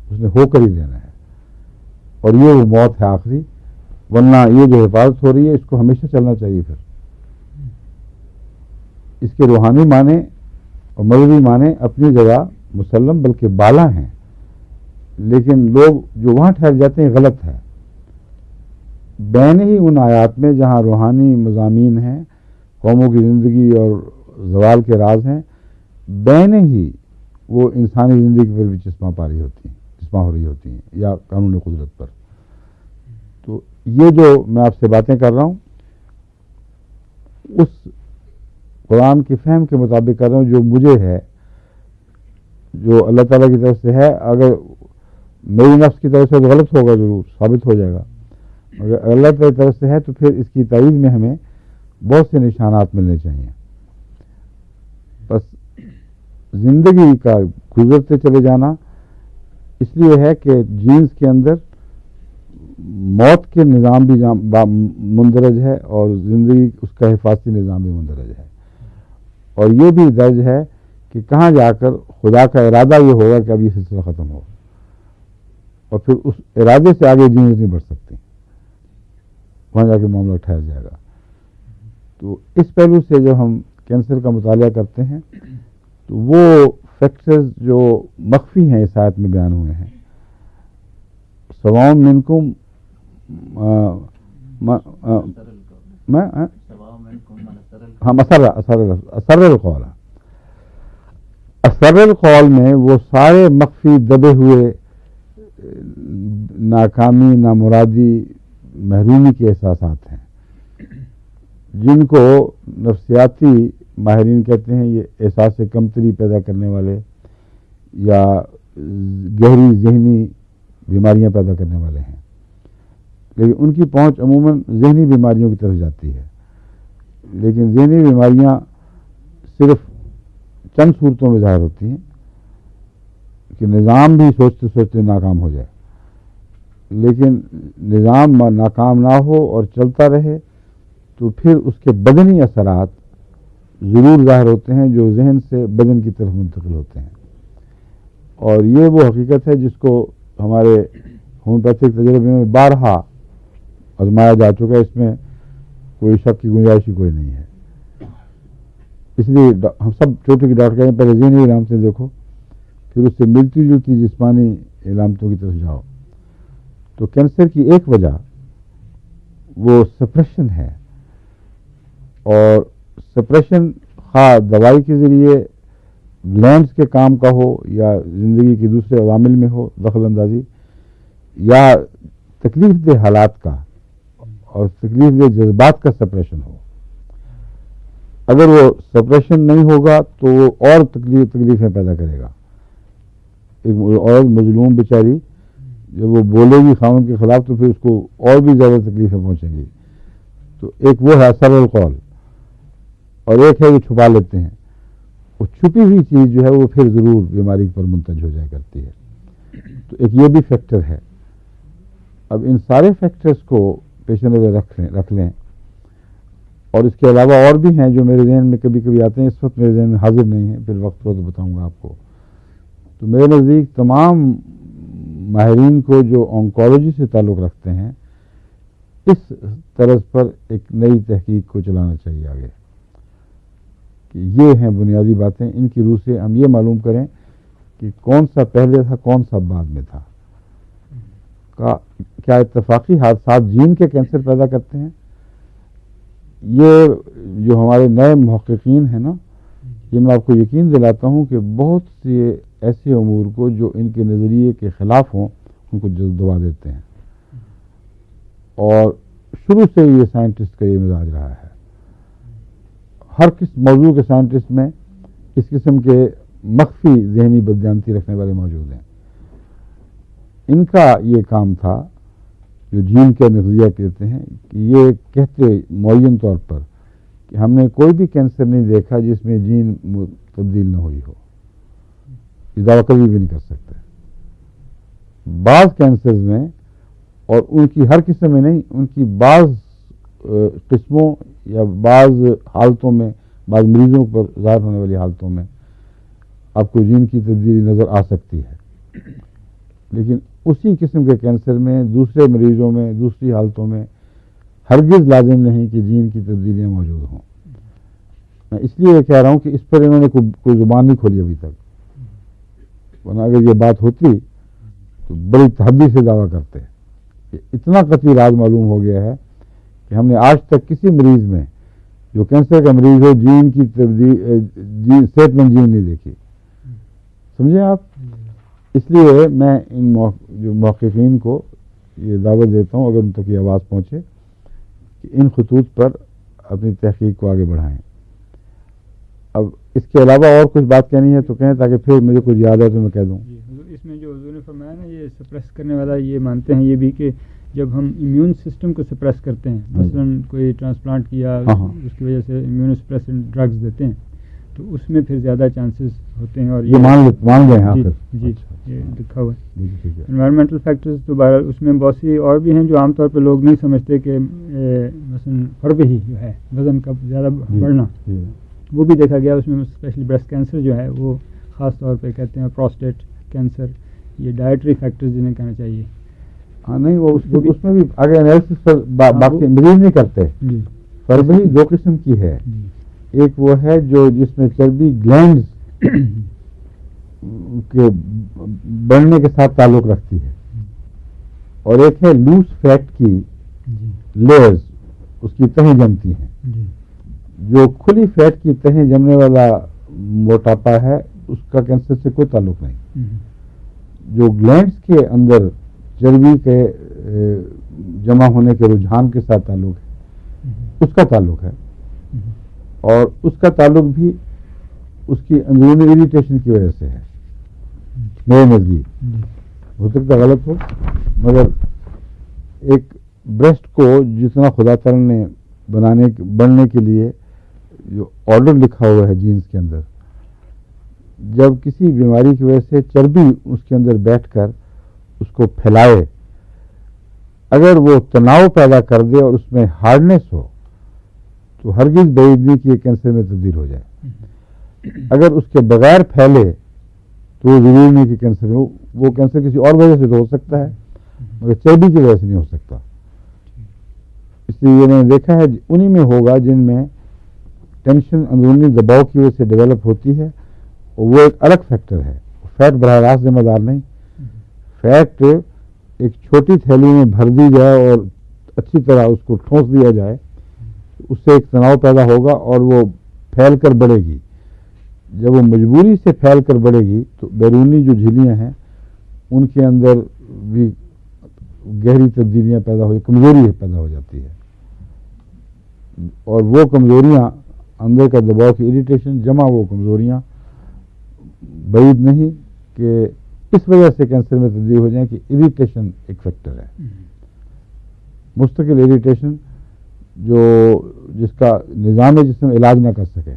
اس نے ہو کر ہی دینا ہے، اور یہ وہ موت ہے آخری، ورنہ یہ جو حفاظت ہو رہی ہے اس کو ہمیشہ چلنا چاہیے۔ پھر اس کے روحانی معنی اور مذہبی معنی اپنی جگہ مسلم بلکہ بالا ہیں، لیکن لوگ جو وہاں ٹھہر جاتے ہیں غلط ہے۔ بین ہی ان آیات میں جہاں روحانی مضامین ہیں، قوموں کی زندگی اور زوال کے راز ہیں، بین ہی وہ انسانی زندگی پر بھی چشمہ ہو رہی ہوتی ہیں یا قانون قدرت پر۔ تو یہ جو میں آپ سے باتیں کر رہا ہوں اس قرآن کی فہم کے مطابق کر رہا ہوں جو مجھے ہے، جو اللہ تعالیٰ کی طرف سے ہے۔ اگر میری نفس کی طرف سے تو غلط ہوگا، ضرور ثابت ہو جائے گا، اگر اللہ تعالیٰ کی طرف سے ہے تو پھر اس کی تائید میں ہمیں بہت سے نشانات ملنے چاہیے۔ بس زندگی کا گزرتے چلے جانا اس لیے ہے کہ جینز کے اندر موت کے نظام بھی مندرج ہے اور زندگی اس کا حفاظتی نظام بھی مندرج ہے، اور یہ بھی درج ہے کہ کہاں جا کر خدا کا ارادہ یہ ہوگا کہ اب یہ سلسلہ ختم ہو، اور پھر اس ارادے سے آگے جینز نہیں بڑھ سکتی، وہاں جا کے معاملہ ٹھہر جائے گا۔ تو اس پہلو سے جب ہم کینسر کا مطالعہ کرتے ہیں تو وہ فیکٹرز جو مخفی ہیں اس آیت میں بیان ہوئے ہیں، سواء منکم اثر القول میں وہ سارے مخفی دبے ہوئے ناکامی، نامرادی، محرومی کے احساسات ہیں، جن کو نفسیاتی ماہرین کہتے ہیں یہ احساس کمتری پیدا کرنے والے یا گہری ذہنی بیماریاں پیدا کرنے والے ہیں، لیکن ان کی پہنچ عموماً ذہنی بیماریوں کی طرف جاتی ہے، لیکن ذہنی بیماریاں صرف چند صورتوں میں ظاہر ہوتی ہیں کہ نظام بھی سوچتے سوچتے ناکام ہو جائے، لیکن نظام ناکام نہ ہو اور چلتا رہے تو پھر اس کے بدنی اثرات ضرور ظاہر ہوتے ہیں جو ذہن سے بدن کی طرف منتقل ہوتے ہیں، اور یہ وہ حقیقت ہے جس کو ہمارے ہومیوپیتھک تجربے میں بارہا آزمایا جا چکا ہے، اس میں کوئی شک کی گنجائش ہی کوئی نہیں ہے۔ اس لیے ہم سب چھوٹے کی ڈاکٹر کہتے ہیں پہلے ذہنی علامتیں دیکھو، پھر اس سے ملتی جلتی جسمانی علامتوں کی طرف جاؤ۔ تو کینسر کی ایک وجہ وہ سپریشن ہے، اور سپریشن خواہ دوائی کے ذریعے گلینڈز کے کام کا ہو یا زندگی کے دوسرے عوامل میں ہو دخل اندازی، یا تکلیف دہ حالات کا اور تکلیف دہ جذبات کا سپریشن ہو۔ اگر وہ سپریشن نہیں ہوگا تو وہ اور تکلیفیں پیدا کرے گا۔ ایک عورت مظلوم بیچاری جب وہ بولے گی خاوند کے خلاف تو پھر اس کو اور بھی زیادہ تکلیفیں پہنچیں گی. تو ایک وہ ہے اثر القول، اور ایک ہے وہ چھپا لیتے ہیں. وہ چھپی ہوئی چیز جو ہے وہ پھر ضرور بیماری پر منتج ہو جایا کرتی ہے. تو ایک یہ بھی فیکٹر ہے. اب ان سارے فیکٹرز کو پیش نظر رکھ لیں، اور اس کے علاوہ اور بھی ہیں جو میرے ذہن میں کبھی کبھی آتے ہیں، اس وقت میرے ذہن میں حاضر نہیں ہیں، پھر وقت ہو تو بتاؤں گا آپ کو. تو میرے نزدیک تمام ماہرین کو جو آنکولوجی سے تعلق رکھتے ہیں اس طرز پر ایک نئی تحقیق کو چلانا چاہیے آگے، کہ یہ ہیں بنیادی باتیں. ان کی روح سے ہم یہ معلوم کریں کہ کون سا پہلے تھا، کون سا بعد میں تھا. کیا اتفاقی حادثات جین کے کینسر پیدا کرتے ہیں؟ یہ جو ہمارے نئے محققین ہیں نا، یہ میں آپ کو یقین دلاتا ہوں کہ بہت سے ایسے امور کو جو ان کے نظریے کے خلاف ہوں ان کو دبا دیتے ہیں. اور شروع سے یہ سائنٹسٹ کا یہ مزاج رہا ہے. ہر کس موضوع کے سائنٹسٹ میں اس قسم کے مخفی ذہنی بدجانتی رکھنے والے موجود ہیں. ان کا یہ کام تھا جو جین کے نظریہ کہتے ہیں، کہ یہ کہتے معین طور پر کہ ہم نے کوئی بھی کینسر نہیں دیکھا جس میں جین تبدیل نہ ہوئی ہو. یہ دعویٰ کبھی بھی نہیں کر سکتے. بعض کینسرز میں، اور ان کی ہر قسم میں نہیں، ان کی بعض قسموں یا بعض حالتوں میں، بعض مریضوں پر ظاہر ہونے والی حالتوں میں آپ کو جین کی تبدیلی نظر آ سکتی ہے. لیکن اسی قسم کے کینسر میں، دوسرے مریضوں میں، دوسری حالتوں میں ہرگز لازم نہیں کہ جین کی تبدیلیاں موجود ہوں. میں اس لیے یہ کہہ رہا ہوں کہ اس پر انہوں نے کوئی زبان نہیں کھولی ابھی تک، ورنہ اگر یہ بات ہوتی تو بڑی تحدی سے دعویٰ کرتے. کہ اتنا قطعی راز معلوم ہو گیا ہے کہ ہم نے آج تک کسی مریض میں جو کینسر کا مریض ہو جین کی تبدیل، صحت مند جین نہیں دیکھی. سمجھے آپ؟ اس لیے میں ان جو محققین کو یہ دعوت دیتا ہوں، اگر ان تک یہ آواز پہنچے، کہ ان خطوط پر اپنی تحقیق کو آگے بڑھائیں. اب اس کے علاوہ اور کچھ بات کہنی ہے تو کہیں، تاکہ پھر مجھے کچھ یاد ہے تو میں کہہ دوں. اس میں جو حضور نے فرمایا نا، یہ سپریس کرنے والا، یہ مانتے ہیں یہ بھی کہ جب ہم امیون سسٹم کو سپریس کرتے ہیں، مثلا کوئی ٹرانسپلانٹ کیا، اس کی وجہ سے امیون سپریسنٹ ڈرگز دیتے ہیں، تو اس میں پھر زیادہ چانسز ہوتے ہیں. اور یہ مان گئے ہیں. جی یہ لکھا ہوا ہے. انوائرمنٹل فیکٹرز تو بہرحال اس میں بہت سی اور بھی ہیں جو عام طور پہ لوگ نہیں سمجھتے، کہ مثلا فرب ہی جو ہے وزن کا زیادہ بڑھنا، وہ بھی دیکھا گیا. اس میں اسپیشلی بریسٹ کینسر جو ہے وہ خاص طور پہ کہتے ہیں، پروسٹیٹ کینسر. یہ ڈائٹری فیکٹرز جنہیں کہنا چاہیے. ہاں نہیں، وہ اس میں بھی آگے انالیسس پر باقی مریض نہیں کرتے. فرب ہی دو قسم کی ہے. ایک وہ ہے جو جس میں چربی گلینڈز کے بڑھنے کے ساتھ تعلق رکھتی ہے، اور ایک ہے لوز فیٹ کی لیئرز، اس کی تہیں جمتی ہیں. جو کھلی فیٹ کی تہیں جمنے والا موٹاپا ہے اس کا کینسر سے کوئی تعلق نہیں. جو گلینڈز کے اندر چربی کے جمع ہونے کے رجحان کے ساتھ تعلق ہے، اس کا تعلق ہے. اور اس کا تعلق بھی اس کی اندرونی ایریٹیشن کی وجہ سے ہے. میرے نزدیک ہو سکتا غلط ہو، مگر ایک بریسٹ کو جتنا خدا تعالی نے بننے کے لیے جو آرڈر لکھا ہوا ہے جینز کے اندر، جب کسی بیماری کی وجہ سے چربی اس کے اندر بیٹھ کر اس کو پھیلائے، اگر وہ تناؤ پیدا کر دے اور اس میں ہارڈنیس ہو تو ہرگز بعید نہیں کہ یہ کینسر میں تبدیل ہو جائے. اگر اس کے بغیر پھیلے تو وہ ضروری نہیں کہ کینسر ہو. وہ کینسر کسی اور وجہ سے تو ہو سکتا ہے، مگر چربی کی وجہ سے نہیں ہو سکتا. اس لیے یہ میں نے دیکھا ہے انہی میں ہوگا جن میں ٹینشن اندرونی دباؤ کی وجہ سے ڈیولپ ہوتی ہے، اور وہ ایک الگ فیکٹر ہے. فیٹ براہ راست ذمہ دار نہیں. فیٹ ایک چھوٹی تھیلی میں بھر دی جائے اور اچھی طرح اس کو ٹھونس دیا جائے، اس سے ایک تناؤ پیدا ہوگا اور وہ پھیل کر بڑھے گی. جب وہ مجبوری سے پھیل کر بڑھے گی تو بیرونی جو جھلیاں ہیں ان کے اندر بھی گہری تبدیلیاں پیدا ہو، کمزوری پیدا ہو جاتی ہے. اور وہ کمزوریاں اندر کا دباؤ کی ایریٹیشن جمع، وہ کمزوریاں بعید نہیں کہ اس وجہ سے کینسر میں تبدیل ہو جائیں کہ اریٹیشن ایک فیکٹر ہے، مستقل اریٹیشن جس کا نظام جسم علاج نہ کر سکے،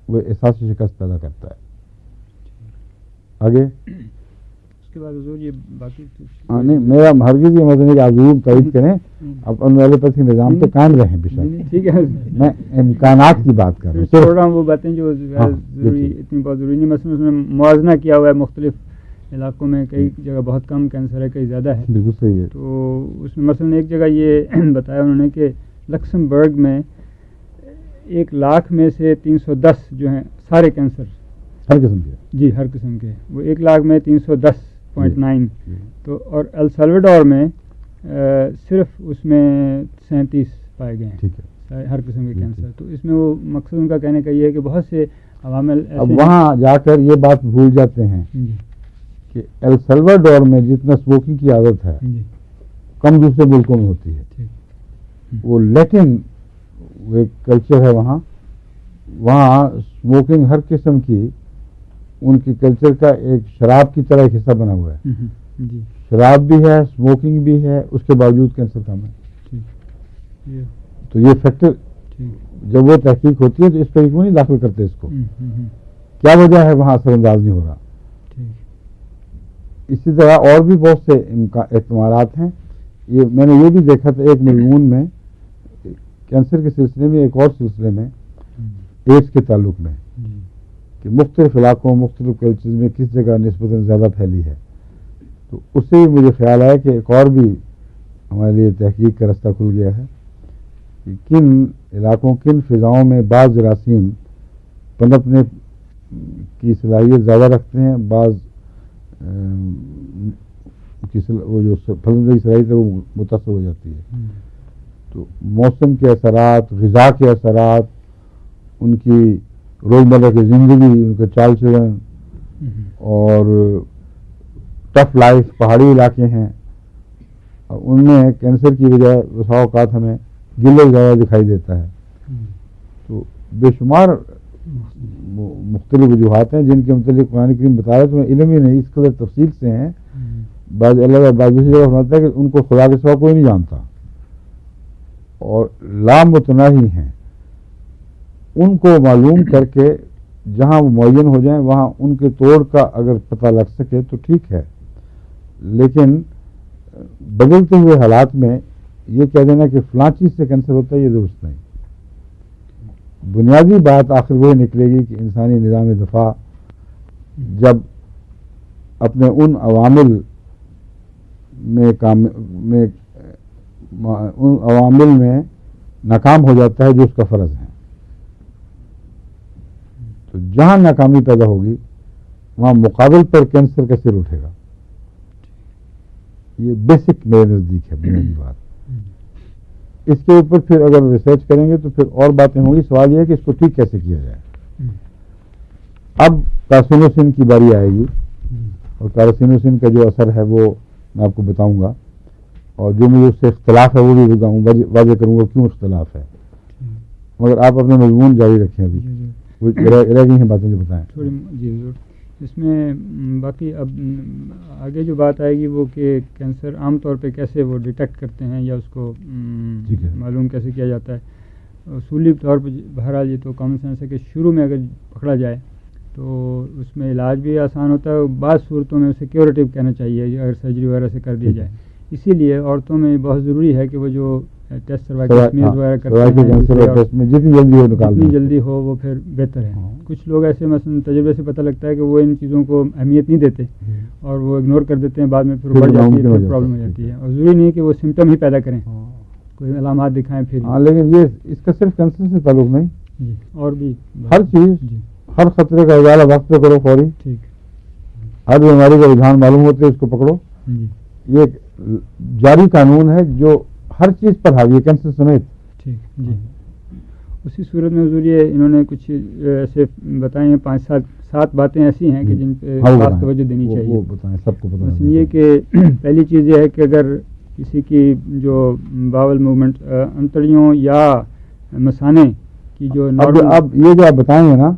وہ احساس شکست پیدا کرتا ہے. آگے اس کے بعد حضور یہ باقی نہیں، میرا ہرگز یہ مطلب ہے کہ آپ ضرور تعریف کریں، اب ان والے پس نظام پہ قائم رہیں. ٹھیک ہے، میں امکانات کی بات کر رہا ہوں، چھوڑ رہا ہوں وہ باتیں جو ضروری اتنی بہت ضروری نہیں. مثلا اس میں موازنہ کیا ہوا ہے مختلف علاقوں میں، کئی جگہ بہت کم کینسر ہے، کئی زیادہ ہے. بالکل صحیح ہے. تو اس میں مثلا ایک جگہ یہ بتایا انہوں نے کہ لکسمبرگ میں 1,00,000 میں سے 310 جو ہیں سارے کینسر، ہر قسم کے، جی ہر قسم کے، وہ 1,00,000 میں 310.9. تو اور ایل سلواڈور میں صرف اس میں 37 پائے گئے ہیں. ٹھیک ہے، ہر قسم کے کینسر. تو اس میں وہ مقصد ان کا کہنے کا یہ ہے کہ بہت سے عوامل اب وہاں جا کر یہ بات بھول جاتے ہیں کہ ایل سلواڈور میں جتنا اسموکنگ کی عادت ہے کم دوسرے ملکوں میں ہوتی ہے. وہ لیکن وہ ایک کلچر ہے وہاں اسموکنگ ہر قسم کی ان کی کلچر کا ایک شراب کی طرح ایک حصہ بنا ہوا ہے. شراب بھی ہے، اسموکنگ بھی ہے، اس کے باوجود کینسر کم ہے. تو یہ فیکٹر جب وہ تحقیق ہوتی ہے تو اس پر کیوں نہیں داخل کرتے اس کو؟ کیا وجہ ہے وہاں اثر انداز نہیں ہو رہا؟ اسی طرح اور بھی بہت سے احتمالات ہیں. میں نے یہ بھی دیکھا تھا ایک مضمون میں کینسر کے سلسلے میں، ایک اور سلسلے میں ایڈز کے تعلق میں، کہ مختلف علاقوں مختلف کلچرز میں کس جگہ نسبتاً زیادہ پھیلی ہے. تو اس سے بھی مجھے خیال آیا کہ ایک اور بھی ہمارے لیے تحقیق کا رستہ کھل گیا ہے کہ کن علاقوں کن فضاؤں میں بعض جراثیم پنپنے کی صلاحیت زیادہ رکھتے ہیں، بعض وہ جو پھلنے کی صلاحیت ہے وہ متاثر ہو جاتی ہے. تو موسم کے اثرات، غذا کے اثرات، ان کی روزمرہ کی زندگی، ان کے چال چلن، اور ٹف لائف پہاڑی علاقے ہیں، ان میں کینسر کی بجائے بسا اوقات ہمیں گلے زیادہ دکھائی دیتا ہے. تو بے شمار مختلف وجوہات ہیں جن کے متعلق قرآن کریم بتا رہا ہے. تو میں علم ہی نہیں، اس قدر تفصیل سے ہیں. بعض دوسری جگہ فرماتا ہے کہ ان کو خدا کے سوا کوئی نہیں جانتا اور لامتناہی ہیں. ان کو معلوم کر کے جہاں وہ معین ہو جائیں وہاں ان کے توڑ کا اگر پتہ لگ سکے تو ٹھیک ہے، لیکن بدلتے ہوئے حالات میں یہ کہہ دینا کہ فلاں چیز سے کینسر ہوتا ہے یہ درست نہیں. بنیادی بات آخر وہی نکلے گی کہ انسانی نظام دفاع جب اپنے ان عوامل میں ناکام ہو جاتا ہے جو اس کا فرض ہے. تو جہاں ناکامی پیدا ہوگی وہاں مقابل پر کینسر کا سر اٹھے گا. یہ بیسک میرے نزدیک ہے بنیادی بات. اس کے اوپر پھر اگر ریسرچ کریں گے تو پھر اور باتیں ہوں گی. سوال یہ ہے کہ اس کو ٹھیک کیسے کیا جائے. اب کارسینوسن کی باری آئے گی اور کارسینوسن کا جو اثر ہے وہ میں آپ کو بتاؤں گا، اور جو مجھے اس سے اختلاف ہے وہ بھی بتاؤں، واضح کروں گا کیوں اختلاف ہے. مگر آپ اپنے مضمون جاری رکھیں، ابھی رہ گئی ہیں باتیں جو بتائیں. جی ضرور. اس میں باقی اب آگے جو بات آئے گی وہ کہ کینسر عام طور پہ کیسے وہ ڈیٹیکٹ کرتے ہیں یا اس کو معلوم کیسے کیا جاتا ہے. اصولی طور پہ بہرحال یہ تو کامن سینس ہے کہ شروع میں اگر پکڑا جائے تو اس میں علاج بھی آسان ہوتا ہے. بعض صورتوں میں اسے کیوریٹیو کہنا چاہیے اگر سرجری وغیرہ سے کر دیا جائے. اسی لیے عورتوں میں بہت ضروری ہے کہ وہ جو ٹیسٹ سروائکل وغیرہ کرتے ہیں جتنی جلدی ہو وہ پھر بہتر ہے. کچھ لوگ ایسے مثلا تجربے سے پتہ لگتا ہے کہ وہ ان چیزوں کو اہمیت نہیں دیتے اور وہ اگنور کر دیتے ہیں، بعد میں پھر بڑھ جاتی ہے، پھر پرابلم ہو جاتی ہے. اور ضروری نہیں کہ وہ سمٹم ہی پیدا کریں، کوئی علامات دکھائیں پھر. لیکن یہ اس کا صرف کینسر سے تعلق نہیں، جی اور بھی ہر چیز، ہر خطرے کا ازالہ وقت پہ کرو فوری. ٹھیک. ہر بیماری کا رجحان معلوم ہوتے اس کو پکڑو. یہ جاری قانون ہے جو ہر چیز پر حاوی ہے، کینسر سمیت. ٹھیک جی. اسی صورت میں حضور یہ انہوں نے کچھ ایسے بتائے ہیں 5-7 باتیں ایسی ہیں کہ جن پہ خاص توجہ دینی چاہیے. سب کو پتہ مثلا یہ کہ پہلی چیز یہ ہے کہ اگر کسی کی جو باول موومنٹ انتڑیوں یا مثانے کی جو اب یہ جو آپ بتائیں گے نا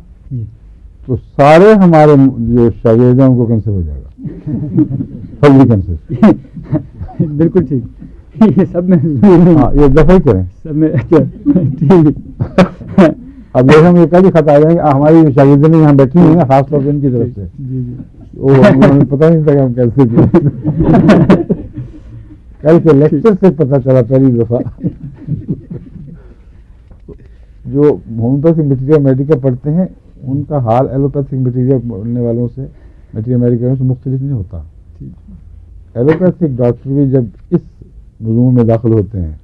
تو سارے ہمارے جو شاگرد ہیں ان کو کینسر ہو جائے گا، فضلی کینسر. بالکل ٹھیک، یہ سب میں ہاں یہ دفعہ ہی کریں سب میں. اچھا ٹھیک. اب دیکھ ہم یہ کل ہی خطا آ جائیں گے، ہماری شاگردیں یہاں بیٹھی ہوئی ہیں خاص طور سے ان کی طرف سے، جی جی ہمیں پتہ نہیں تھا کہ ہم کیسے کیے. کل کے لیکچر سے پتہ چلا پہلی دفعہ. جو ہومیوپیتھک میٹیریل میڈیکل پڑھتے ہیں ان کا حال ایلوپیتھک میٹیریل پڑھنے والوں سے میٹیریل میڈیکل سے مختلف نہیں ہوتا. ایلوپیتھک ڈاکٹر بھی جب اس مضمون میں داخل ہوتے ہیں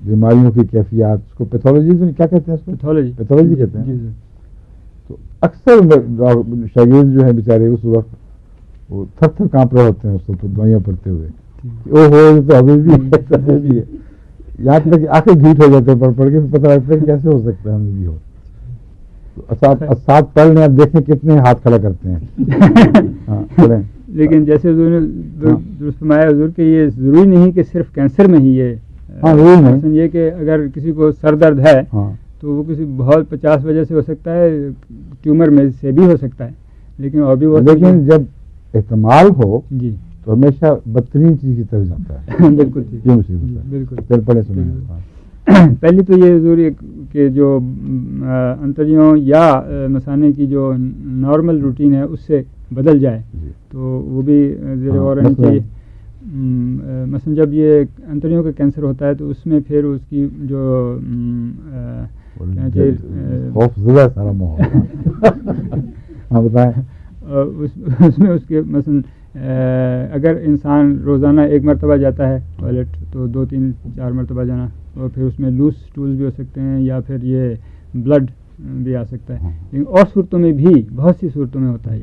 بیماریوں کی کیفیات، اس کو پیتھولوجی کیا کہتے ہیں، اس کو پیتھولوجی کہتے ہیں، تو اکثر شاگرد جو ہیں بیچارے اس وقت وہ تھر تھر کانپ رہے ہوتے ہیں اس کو دوائیاں پڑھتے ہوئے، او ہو تو ابھی بھی ہے، یہاں تک کہ آنکھیں ڈھیٹ ہو جاتے ہیں پڑھ پڑھ کے، پتہ لگتا ہے کہ کیسے ہو سکتا ہے ہمیں بھی ہو. ساتھ پڑھ لیں، آپ دیکھیں کتنے ہاتھ کھڑا کرتے ہیں. ہاں پڑھیں. لیکن جیسے حضور نے درست فرمایا حضور کہ یہ ضروری نہیں کہ صرف کینسر میں ہی یہ، ہاں ضروری نہیں، یہ کہ اگر کسی کو سر درد ہے تو وہ کسی بہت 50 وجہ سے ہو سکتا ہے، ٹیومر میں سے بھی ہو سکتا ہے، لیکن اور بھی وہ، لیکن جب احتمال ہو جی تو ہمیشہ بدترین چیز کی طرف جاتا ہے. بالکل ٹھیک، یہ مصیبت ہے. بالکل. چل پڑے سنیں. پہلی تو یہ ضروری کہ جو انتڑیوں یا مثانے کی جو نارمل روٹین ہے اس سے بدل جائے، تو وہ بھی زیر غور رہنی چاہیے. مثلا جب یہ انتڑیوں کا کینسر ہوتا ہے تو اس میں پھر اس کی جو خوف زدہ سارا ماحول. ہاں بتائیں. اس میں اس کے مثلا اگر انسان روزانہ 1 مرتبہ جاتا ہے ٹوائلٹ تو 2 3 4 مرتبہ جانا، اور پھر اس میں لوز سٹولز بھی ہو سکتے ہیں یا پھر یہ بلڈ بھی آ سکتا ہے. لیکن اور صورتوں میں بھی، بہت سی صورتوں میں ہوتا ہے،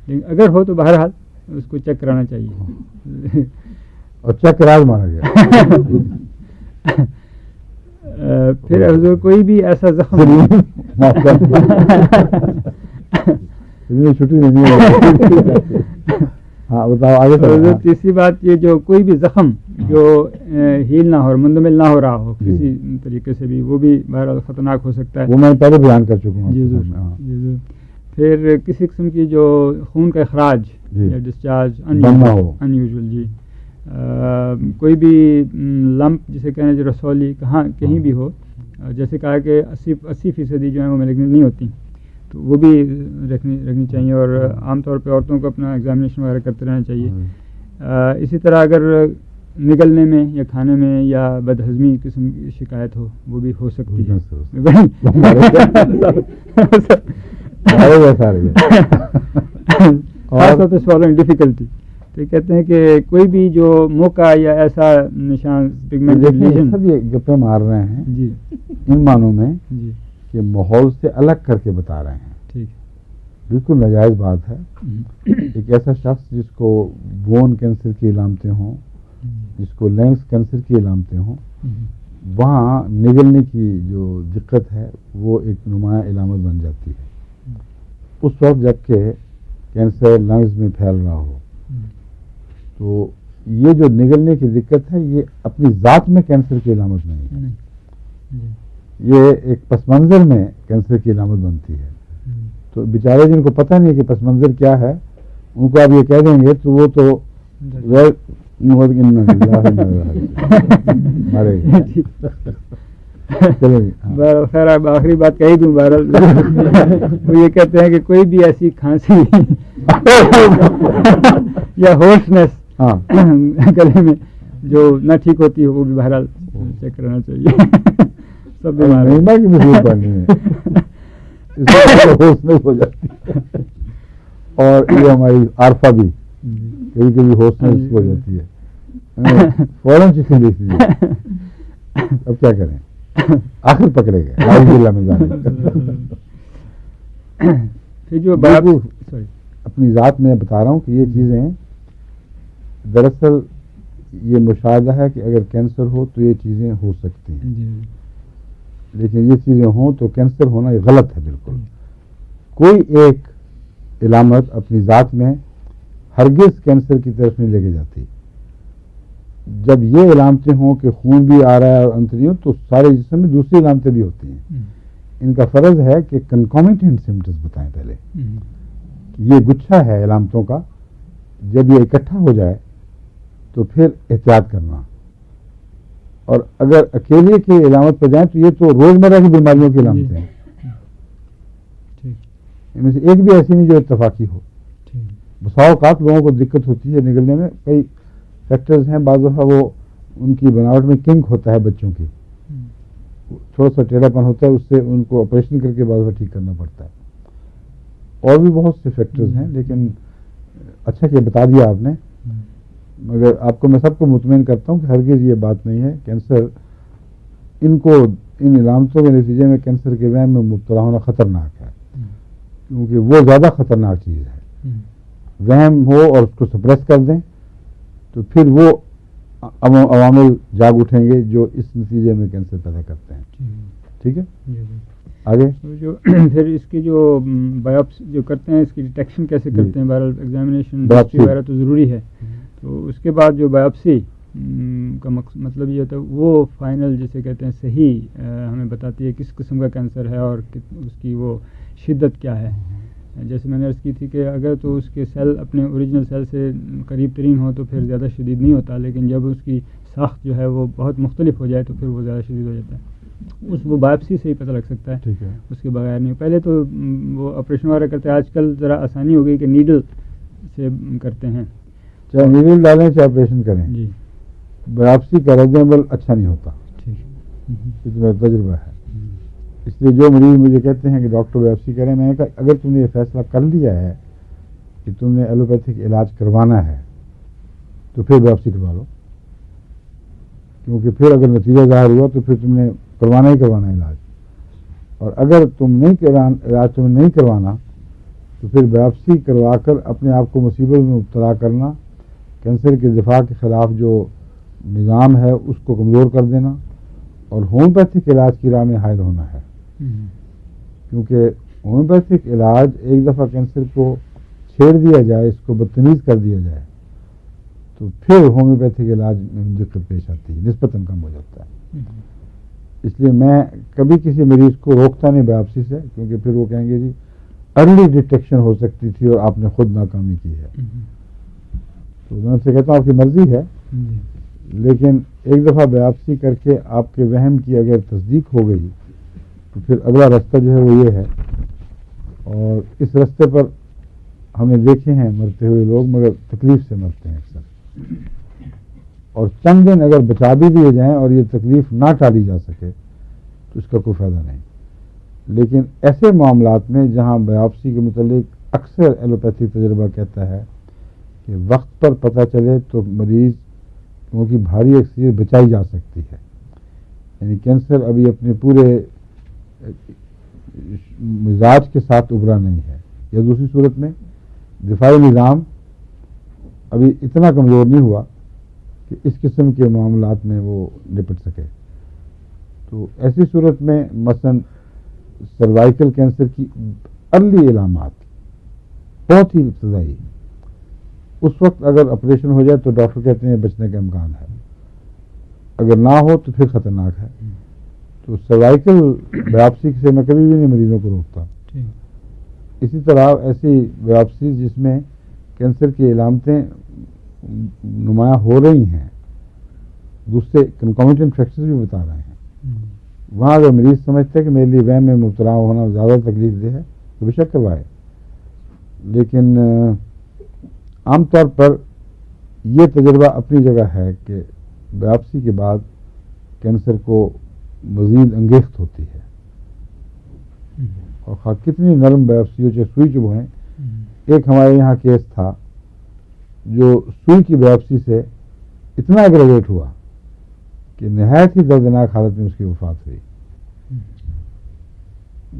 لیکن اگر ہو تو بہرحال اس کو چیک کرانا چاہیے. اور چیک کرا مانا گیا. پھر حضور کوئی بھی ایسا زخم چھٹی نہیں ہے. ہاں بتاؤ آگے. تیسری بات یہ جو کوئی بھی زخم جو ہیل نہ ہو، مندمل نہ ہو رہا ہو کسی طریقے سے بھی، وہ بھی بہرحال خطرناک ہو سکتا ہے. وہ میں پہلے بیان کر چکا ہوں. جی ضرور. پھر کسی قسم کی جو خون کا اخراج یا ڈسچارج انیوژل، جی کوئی بھی لمپ جسے کہنا جو رسولی کہیں بھی ہو، جیسے کہا کہ 80% جو ہیں وہ میلیگننٹ نہیں ہوتی، تو وہ بھی رکھنی چاہیے. اور عام طور پہ عورتوں کو اپنا ایگزامینیشن وغیرہ کرتے رہنا چاہیے. اسی طرح اگر نگلنے میں یا کھانے میں یا بد ہضمی قسم کی شکایت ہو، وہ بھی ہو سکتی ہے. خاص طور پہ سوالنگ ڈیفیکلٹی، تو کہتے ہیں کہ کوئی بھی جو موقع یا ایسا نشان پگمنٹیشن، سب یہ گپے مار رہے ہیں جی ان معنوں میں جی کہ ماحول سے الگ کر کے بتا رہے ہیں. ٹھیک، بالکل ناجائز بات ہے. ایک ایسا شخص جس کو بون کینسر کی علامتیں ہوں، جس کو لینگس کینسر کی علامتیں ہوں، وہاں نگلنے کی جو دقت ہے وہ ایک نمایاں علامت بن جاتی ہے. اس وقت جب کہ کینسر لنگز میں پھیل رہا ہو، تو یہ جو نگلنے کی دقت ہے یہ اپنی ذات میں کینسر کی علامت نہیں ہے، یہ ایک پس منظر میں کینسر کی علامت بنتی ہے. تو بیچارے جن کو پتہ نہیں کہ پس منظر کیا ہے، ان کو آپ یہ کہہ دیں گے تو وہ تو خیر آخری بات کہی دوں. بہرحال وہ یہ کہتے ہیں کہ کوئی بھی ایسی کھانسی یا ہورسنس گلے میں جو نہ ٹھیک ہوتی ہے، وہ بھی بہرحال چیک کرنا چاہیے. سب بیماری کی مصیبت پڑنی ہے ہو جاتی ہے. اور یہ ہماری عارفہ بھی کبھی کبھی ہوسنس ہو جاتی ہے، فوراً چیزیں دیکھ لیجیے. اب کیا کریں، آخر پکڑے گئے. جو اپنی ذات میں بتا رہا ہوں کہ یہ چیزیں دراصل یہ مشاہدہ ہے کہ اگر کینسر ہو تو یہ چیزیں ہو سکتی ہیں، لیکن یہ چیزیں ہوں تو کینسر ہونا یہ غلط ہے بالکل. کوئی ایک علامت اپنی ذات میں ہرگز کینسر کی طرف نہیں لے کے جاتی. جب یہ علامتیں ہوں کہ خون بھی آ رہا ہے اور انتڑیوں، تو سارے جسم میں دوسری علامتیں بھی ہوتی ہیں. ان کا فرض ہے کہ کنکومیٹنٹ سمٹمز بتائیں پہلے، یہ گچھا ہے علامتوں کا، جب یہ اکٹھا ہو جائے تو پھر احتیاط کرنا، اور اگر اکیلے کی علامت پہ جائیں تو یہ تو روزمرہ کی بیماریوں کی علامتیں ہیں، ان میں سے ایک بھی ایسی نہیں جو اتفاقی ہو۔ بسا اوقات لوگوں کو دقت ہوتی ہے نگلنے میں، کئی فیکٹرز ہیں، بعض دفعہ وہ ان کی بناوٹ میں کنک ہوتا ہے، بچوں کی تھوڑا سا ٹیڑھا پن ہوتا ہے، اس سے ان کو آپریشن کر کے بعض دفعہ ٹھیک کرنا پڑتا ہے، اور بھی بہت سے فیکٹرز ہیں، لیکن اچھا کہ بتا دیا آپ نے۔ مگر آپ کو میں سب کو مطمئن کرتا ہوں کہ ہرگز یہ بات نہیں ہے، کینسر ان علامتوں کے نتیجے میں کینسر کے وہم میں مبتلا ہونا خطرناک ہے، کیونکہ وہ زیادہ خطرناک چیز ہے۔ وہم ہو اور اس کو سپریس کر دیں تو پھر وہ عوامل جاگ اٹھیں گے جو اس نتیجے میں کینسر پیدا کرتے ہیں۔ ٹھیک ہے، آگے جو پھر اس کی جو بایوپسی جو کرتے ہیں، اس کی ڈیٹیکشن کیسے کرتے ہیں؟ بہرحال ایگزامینیشن وغیرہ تو ضروری ہے، تو اس کے بعد جو بایوپسی کا مطلب یہ ہوتا ہے وہ فائنل جسے کہتے ہیں صحیح ہمیں بتاتی ہے کس قسم کا کینسر ہے اور اس کی وہ شدت کیا ہے۔ جیسے میں نے عرض کی تھی کہ اگر تو اس کے سیل اپنے اوریجنل سیل سے قریب ترین ہو تو پھر زیادہ شدید نہیں ہوتا، لیکن جب اس کی ساخت جو ہے وہ بہت مختلف ہو جائے تو پھر وہ زیادہ شدید ہو جاتا ہے۔ وہ بایوپسی سے ہی پتہ لگ سکتا ہے، اس کے بغیر نہیں۔ پہلے تو وہ آپریشن وغیرہ کرتے ہیں، آج کل ذرا آسانی ہو گئی کہ نیڈل سے کرتے ہیں، چاہے نیڈل ڈالیں چاہے آپریشن کریں، جی بایوپسی کا رد عمل اچھا نہیں ہوتا، یہ تو میرا تجربہ ہے۔ اس لیے جو مریض مجھے کہتے ہیں کہ ڈاکٹر بایوپسی کریں، میں نے کہا اگر تم نے یہ فیصلہ کر لیا ہے کہ تم نے ایلوپیتھک علاج کروانا ہے تو پھر بایوپسی کروا لو، کیونکہ پھر اگر نتیجہ ظاہر ہوا تو پھر تم نے کروانا ہی کروانا ہے علاج، اور اگر علاج تمہیں نہیں کروانا تو پھر بایوپسی کروا کر اپنے آپ کو مصیبت میں مبتلا کرنا، کینسر کے دفاع کے خلاف جو نظام ہے اس کو کمزور کر دینا، اور ہومیوپیتھک علاج کی راہ میں حائل ہونا ہے، کیونکہ ہومیوپیتھک علاج ایک دفعہ کینسر کو چھیڑ دیا جائے، اس کو بدتمیز کر دیا جائے تو پھر ہومیوپیتھک علاج میں دقت پیش آتی ہے، نسبتاً کم ہو جاتا ہے۔ اس لیے میں کبھی کسی مریض کو روکتا نہیں بایوپسی سے، کیونکہ پھر وہ کہیں گے جی ارلی ڈیٹیکشن ہو سکتی تھی اور آپ نے خود ناکامی کی ہے، تو میں ان سے کہتا ہوں آپ کی مرضی ہے، لیکن ایک دفعہ بایوپسی کر کے آپ کے وہم کی اگر تصدیق ہو گئی تو پھر اگلا راستہ جو ہے وہ یہ ہے، اور اس راستے پر ہم نے دیکھے ہیں مرتے ہوئے لوگ، مگر تکلیف سے مرتے ہیں اکثر، اور چند دن اگر بچا بھی دیے جائیں اور یہ تکلیف نہ ٹالی جا سکے تو اس کا کوئی فائدہ نہیں۔ لیکن ایسے معاملات میں جہاں بایوپسی کے متعلق اکثر ایلوپیتھک تجربہ کہتا ہے کہ وقت پر پتہ چلے تو مریض کی بھاری اکثریت بچائی جا سکتی ہے، یعنی کینسر ابھی اپنے پورے مزاج کے ساتھ ابھرا نہیں ہے، یا دوسری صورت میں دفاعی نظام ابھی اتنا کمزور نہیں ہوا کہ اس قسم کے معاملات میں وہ نپٹ سکے۔ تو ایسی صورت میں مثلا سروائیکل کینسر کی ارلی علامات بہت ہی ابتدائی، اس وقت اگر آپریشن ہو جائے تو ڈاکٹر کہتے ہیں بچنے کا امکان ہے، اگر نہ ہو تو پھر خطرناک ہے۔ تو سروائیکل بایوپسی سے میں کبھی بھی نہیں مریضوں کو روکتا۔ اسی طرح ایسی بایوپسی جس میں کینسر کی علامتیں نمایاں ہو رہی ہیں، دوسرے کنکومیٹنٹ فیکٹرز بھی بتا رہے ہیں، وہاں اگر مریض سمجھتے ہیں کہ میرے لیے وہم میں مبتلا ہونا زیادہ تکلیف دہ ہے تو بے شک کروائے، لیکن عام طور پر یہ تجربہ اپنی جگہ ہے کہ بایوپسی کے بعد کینسر کو مزید انگیخت ہوتی ہے، اور خواہ کتنی نرم بایوپسی ہو، چاہے سوئی چبھائیں۔ ایک ہمارے یہاں کیس تھا جو سوئی کی بایوپسی سے اتنا ایگریویٹ ہوا کہ نہایت ہی دردناک حالت میں اس کی وفات ہوئی۔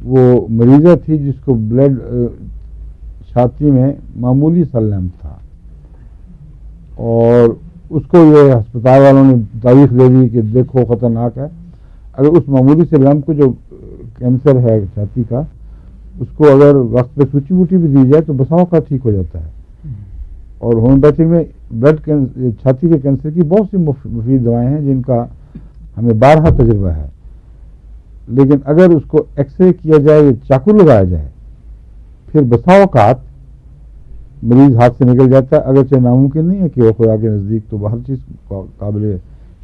وہ مریضہ تھی جس کو بلڈ چھاتی میں معمولی سا لیمپ تھا، اور اس کو یہ ہسپتال والوں نے تاریخ دے دی کہ دیکھو خطرناک ہے، اگر اس معمولی سے لیمپ کو جو کینسر ہے چھاتی کا، اس کو اگر وقت پہ سوچی ووٹی بھی دی جائے تو بساؤ کا ٹھیک ہو جاتا ہے۔ اور ہومیوپیتھی میں چھاتی کے کینسر کی بہت سی مفید دوائیں ہیں جن کا ہمیں بارہا تجربہ ہے، لیکن اگر اس کو ایکس رے کیا جائے یا چاقو لگایا جائے پھر بسا اوقات مریض ہاتھ سے نکل جاتا ہے. اگرچہ ناممکن نہیں ہے کہ وہ خدا کے نزدیک تو ہر چیز قابل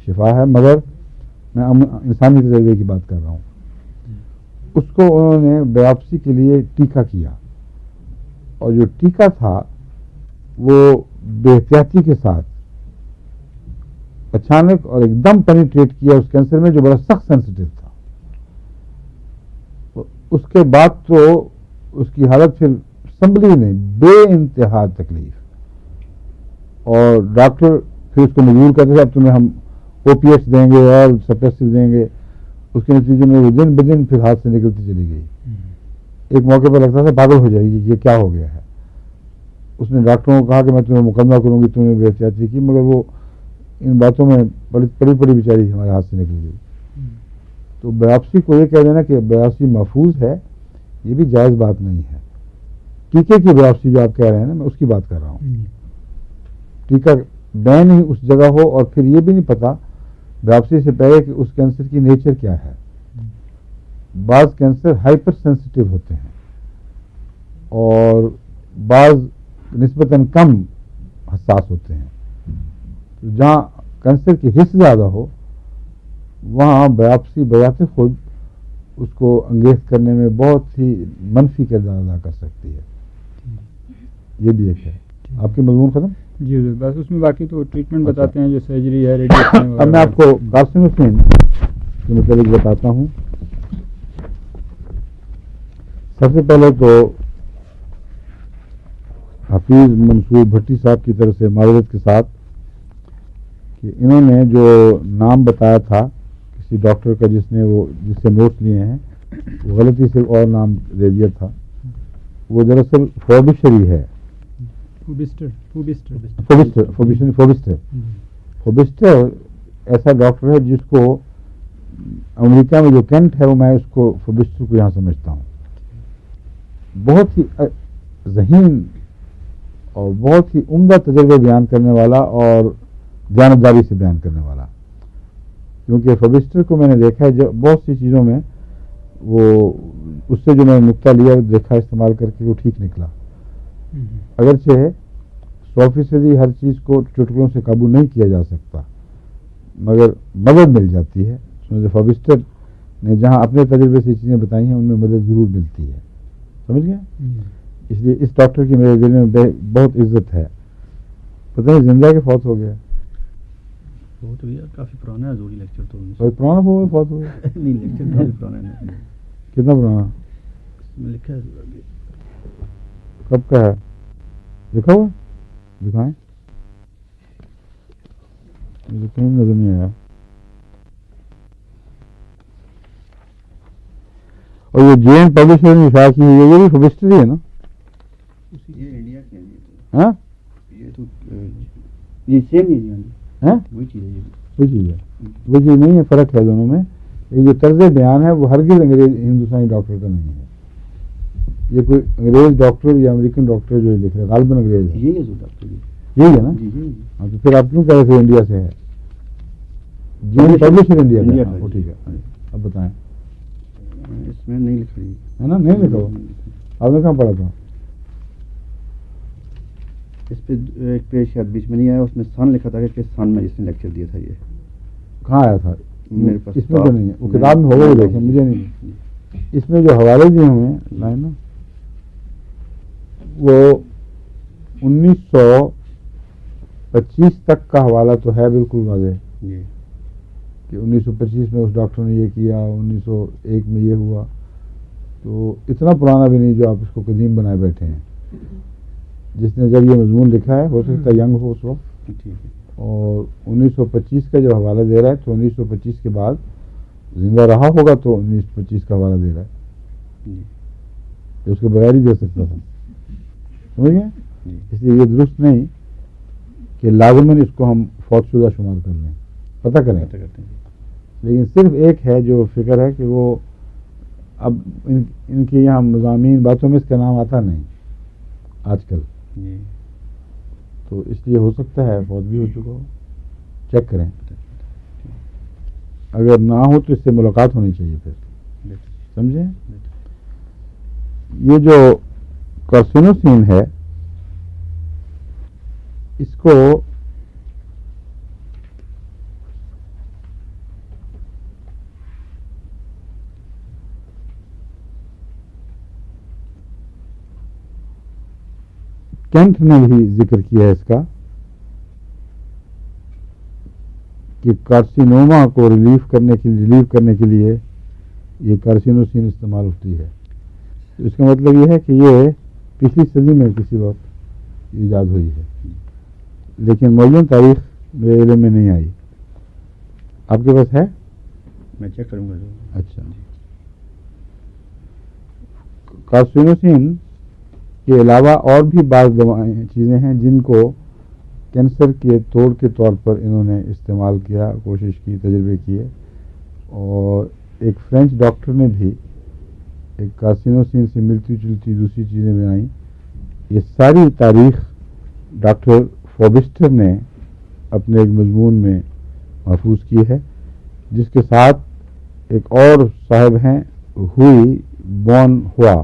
شفا ہے، مگر میں انسانی تجربے کی بات کر رہا ہوں. اس کو انہوں نے بایوپسی کے لیے ٹیکہ کیا، اور جو ٹیکہ تھا وہ بے احتیاطی کے ساتھ اچانک اور ایک دم پینیٹریٹ کیا اس کینسر میں، جو بڑا سخت سینسیٹیو تھا. اس کے بعد تو اس کی حالت پھر سنبھلی نہیں، بے انتہا تکلیف. اور ڈاکٹر پھر اس کو مجبور کرتے تھے اب تمہیں ہم او پی ایس دیں گے اور سپریسو دیں گے. اس کے نتیجے میں وہ دن بدن پھر ہاتھ سے نکلتی چلی گئی. ایک موقع پر لگتا تھا پاگل ہو جائے گی، یہ کیا ہو گیا ہے. اس نے ڈاکٹروں کو کہا کہ میں تمہیں مقدمہ کروں گی، تم نے بے احتیاطی کی، مگر وہ ان باتوں میں بڑی بیچاری ہمارے ہاتھ سے نکل گئی. تو بایوپسی کو یہ کہہ دینا کہ بایوپسی محفوظ ہے، یہ بھی جائز بات نہیں ہے. ٹیکے کی بایوپسی جو آپ کہہ رہے ہیں نا، میں اس کی بات کر رہا ہوں. ٹیکہ بین ہی اس جگہ ہو اور پھر یہ بھی نہیں پتا بایوپسی سے پہلے کہ اس کینسر کی نیچر کیا ہے. بعض کینسر ہائپر سینسیٹیو ہوتے ہیں اور بعض نسبتاً کم حساس ہوتے ہیں. جہاں کینسر کی حص زیادہ ہو وہاں بایوپسی بذات خود اس کو انگیز کرنے میں بہت ہی منفی کردار ادا کر سکتی ہے. یہ بھی ایک ہے. آپ کی مضمون ختم؟ جی بس اس میں باقی تو ٹریٹمنٹ بتاتے ہیں جو سرجری ہے، ریڈیشن. اب میں آپ کو کارسینوسین کے متعلق بتاتا ہوں. سب سے پہلے تو حفیظ منصور بھٹی صاحب کی طرف سے معذرت کے ساتھ کہ انہوں نے جو نام بتایا تھا کسی ڈاکٹر کا جس سے نوٹس لیے ہیں، وہ غلطی سے اور نام دے دیا تھا. وہ دراصل فوبسٹری ہے. فوبسٹر ایسا ڈاکٹر ہے جس کو امریکہ میں جو کینٹ ہے وہ میں اس کو فوبسٹر کو یہاں سمجھتا ہوں. بہت ہی ذہین اور بہت ہی عمدہ تجربے بیان کرنے والا اور دیانتداری سے بیان کرنے والا. کیونکہ فوبسٹر کو میں نے دیکھا ہے جو بہت سی چیزوں میں وہ اس سے جو میں نے نقطہ لیا دیکھا استعمال کر کے وہ ٹھیک نکلا. اگرچہ 100% ہر چیز کو چٹکلوں سے قابو نہیں کیا جا سکتا، مگر مدد مل جاتی ہے. فوبسٹر نے جہاں اپنے تجربے سے چیزیں بتائی ہیں ان میں مدد ضرور ملتی ہے. سمجھ گئے؟ اس لیے اس ڈاکٹر کی میرے دل میں بہت عزت ہے. پتہ نہیں زندہ کے فوت ہو گیا. بہت ہوئی کافی پرانا ہے. ضروری لیکچر تو پرانا فوت ہو گیا. نہیں لیکچر کافی پرانا ہے. کتنا پرانا لکھا ہے؟ کب کا ہے لکھا ہوا؟ دکھائیں. مجھے کہیں نظر نہیں آیا. اور یہ جین پبلشر نے شائع کی ہوئی ہے، یہ بھی فوبسٹری ہے نا؟ یہ انڈیا کے ہیں. ہاں یہ تو یہ سیم ہی ہے. وہی چیز ہے. وہی چیز ہے. وہ چیز نہیں ہے. فرق ہے دونوں میں. یہ جو طرز بیان ہے وہ ہرگز انگریز ہندوستانی ڈاکٹر کا نہیں ہے. یہ کوئی انگریز ڈاکٹر یا امریکن ڈاکٹر جو لکھ رہے غالباً انگریز ہے. یہی ہے جو ڈاکٹر یہی ہے نا؟ ہاں تو پھر آپ کیوں کہہ رہے تھے انڈیا سے ہے؟ جین پبلشر انڈیا کا. وہ ٹھیک ہے. اب بتائیں. اس میں نہیں لکھ رہی ہے نا؟ نہیں لکھا ہوا. آپ نے کہاں پڑھا تھا؟ اس پہ ایک پیج شاید بیچ میں نہیں آیا، اس میں سن لکھا تھا کہ سن میں جس نے لیکچر دیا تھا. یہ کہاں آیا تھا؟ میرے پاس اس میں تو نہیں ہے. وہ کتاب میں ہوگا. دیکھیں مجھے نہیں. اس میں جو حوالے دیے ہوئے ہیں لائن نا وہ 1925 تک کا حوالہ تو ہے بالکل واضح کہ 1925 میں اس ڈاکٹر نے یہ کیا، 1901 میں یہ ہوا. تو اتنا پرانا بھی نہیں جو آپ اس کو قدیم بنائے بیٹھے ہیں. جس نے جب یہ مضمون لکھا ہے ہو سکتا ہے ینگ ہو اس وقت، اور 1925 کا جو حوالہ دے رہا ہے تو 1925 کے بعد زندہ رہا ہوگا تو 1925 کا حوالہ دے رہا ہے. اس کے بغیر ہی دے سکتا تھا. سمجھ گئے؟ اس لیے یہ درست نہیں کہ لازماً اس کو ہم فوت شدہ شمار کر لیں. پتہ کریں. لیکن صرف ایک ہے جو فکر ہے کہ وہ اب ان کے یہاں مضامین باتوں میں اس کا نام آتا نہیں آج کل. تو اس لیے ہو سکتا ہے فوت بھی ہو چکا ہو. چیک کریں. اگر نہ ہو تو اس سے ملاقات ہونی چاہیے. پھر سمجھیں؟ یہ جو کارسینوسین ہے اس کو کینٹ نے بھی ذکر کیا ہے اس کا کہ کارسینوما کو ریلیف کرنے کے لیے یہ کارسینوسین استعمال ہوتی ہے. اس کا مطلب یہ ہے کہ یہ پچھلی صدی میں کسی وقت ایجاد ہوئی ہے، لیکن معین تاریخ میرے علم میں نہیں آئی. آپ کے پاس ہے؟ میں چیک کروں گا. اچھا. کارسینوسین کے علاوہ اور بھی بعض چیزیں ہیں جن کو کینسر کے توڑ کے طور پر انہوں نے استعمال کیا، کوشش کی، تجربے کیے. اور ایک فرینچ ڈاکٹر نے بھی ایک کارسینوسین سے ملتی جلتی دوسری چیزیں بنائیں. یہ ساری تاریخ ڈاکٹر فوبسٹر نے اپنے ایک مضمون میں محفوظ کی ہے، جس کے ساتھ ایک اور صاحب ہیں ہوئی بون ہوا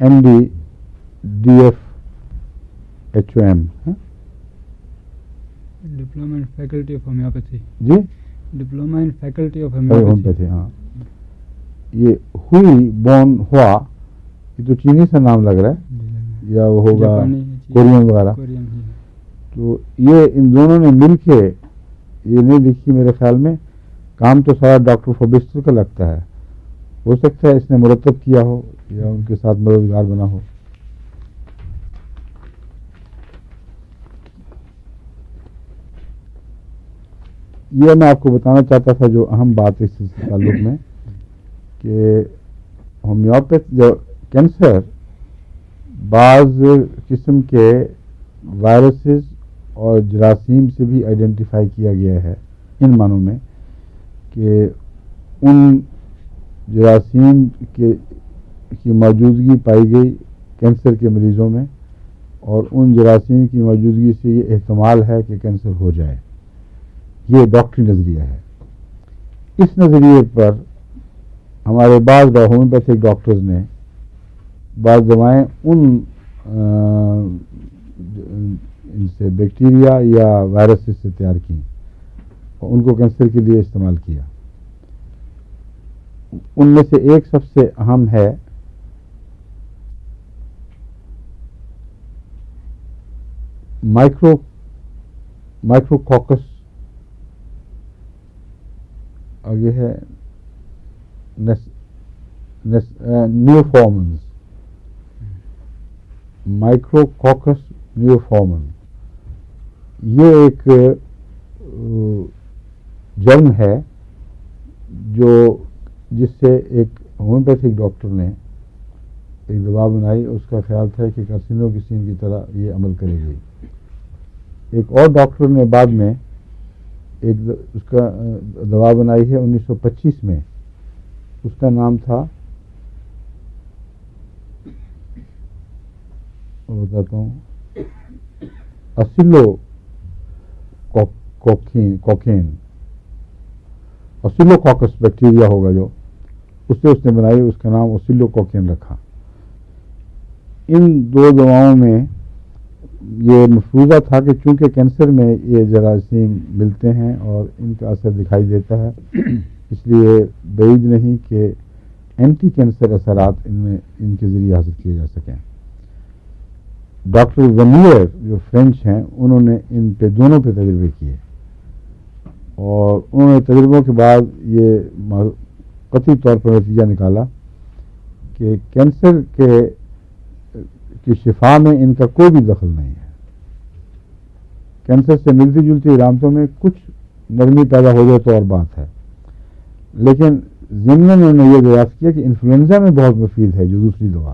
MD DPhom. Diploma in faculty of homeopathy. جی، diploma in faculty of homeopathy. ہاں، یہ ہوئی بون ہوا، یہ تو چینی سا نام لگ رہا ہے یا وہ ہوگا کورین وغیرہ. تو یہ ان دونوں نے مل کے یہ نہیں لکھی. میرے خیال میں کام تو سارا ڈاکٹر فوبسٹر کا لگتا ہے. ہو سکتا ہے اس نے مرتب کیا ہو یا ان کے ساتھ مددگار بنا ہو. یہ میں آپ کو بتانا چاہتا تھا جو اہم بات اس سے تعلق میں، کہ ہومیوپیتھ جو کینسر بعض قسم کے وائرسز اور جراثیم سے بھی آئیڈینٹیفائی کیا گیا ہے، ان معنوں میں کہ ان جراثیم کی موجودگی پائی گئی کینسر کے مریضوں میں، اور ان جراثیم کی موجودگی سے یہ احتمال ہے کہ کینسر ہو جائے. یہ ڈاکٹری نظریہ ہے. اس نظریے پر ہمارے بعض ہومیوپیتھک ڈاکٹرز نے بعض دوائیں ان سے بیکٹیریا یا وائرس سے تیار کی اور ان کو کینسر کے لیے استعمال کیا. ان میں سے ایک سب سے اہم ہے مائکروکوکس، آگے ہے نیوفارمنز. مائکروکوکس نیوفارمن یہ ایک جرم ہے جس سے ایک ہومیوپیتھک ڈاکٹر نے ایک دوا بنائی. اس کا خیال تھا کہ کارسینوسین کی طرح یہ عمل کرے گی. ایک اور ڈاکٹر نے بعد میں اس کا دوا بنائی ہے 1925 میں. اس کا نام تھا، بتاتا ہوں، اسیلو کوکین. اسیلو کوکس بیکٹیریا ہوگا جو اس نے بنائی. اس کا نام اسیلو کوکین رکھا. ان دو دواؤں میں یہ مفروضہ تھا کہ چونکہ کینسر میں یہ جراثیم ملتے ہیں اور ان کا اثر دکھائی دیتا ہے، اس لیے بعید نہیں کہ اینٹی کینسر اثرات ان کے ذریعے حاصل کیے جا سکیں. ڈاکٹر ونیئر جو فرینچ ہیں، انہوں نے ان پہ دونوں پہ تجربے کیے، اور انہوں نے تجربوں کے بعد یہ قطعی طور پر نتیجہ نکالا کہ کینسر کی شفا میں ان کا کوئی بھی دخل نہیں ہے. کینسر سے ملتی جلتی علامتوں میں کچھ نرمی پیدا ہو جائے تو اور بات ہے، لیکن ضمن انہوں نے یہ دریافت کیا کہ انفلوئنزا میں بہت مفید ہے جو دوسری دوا.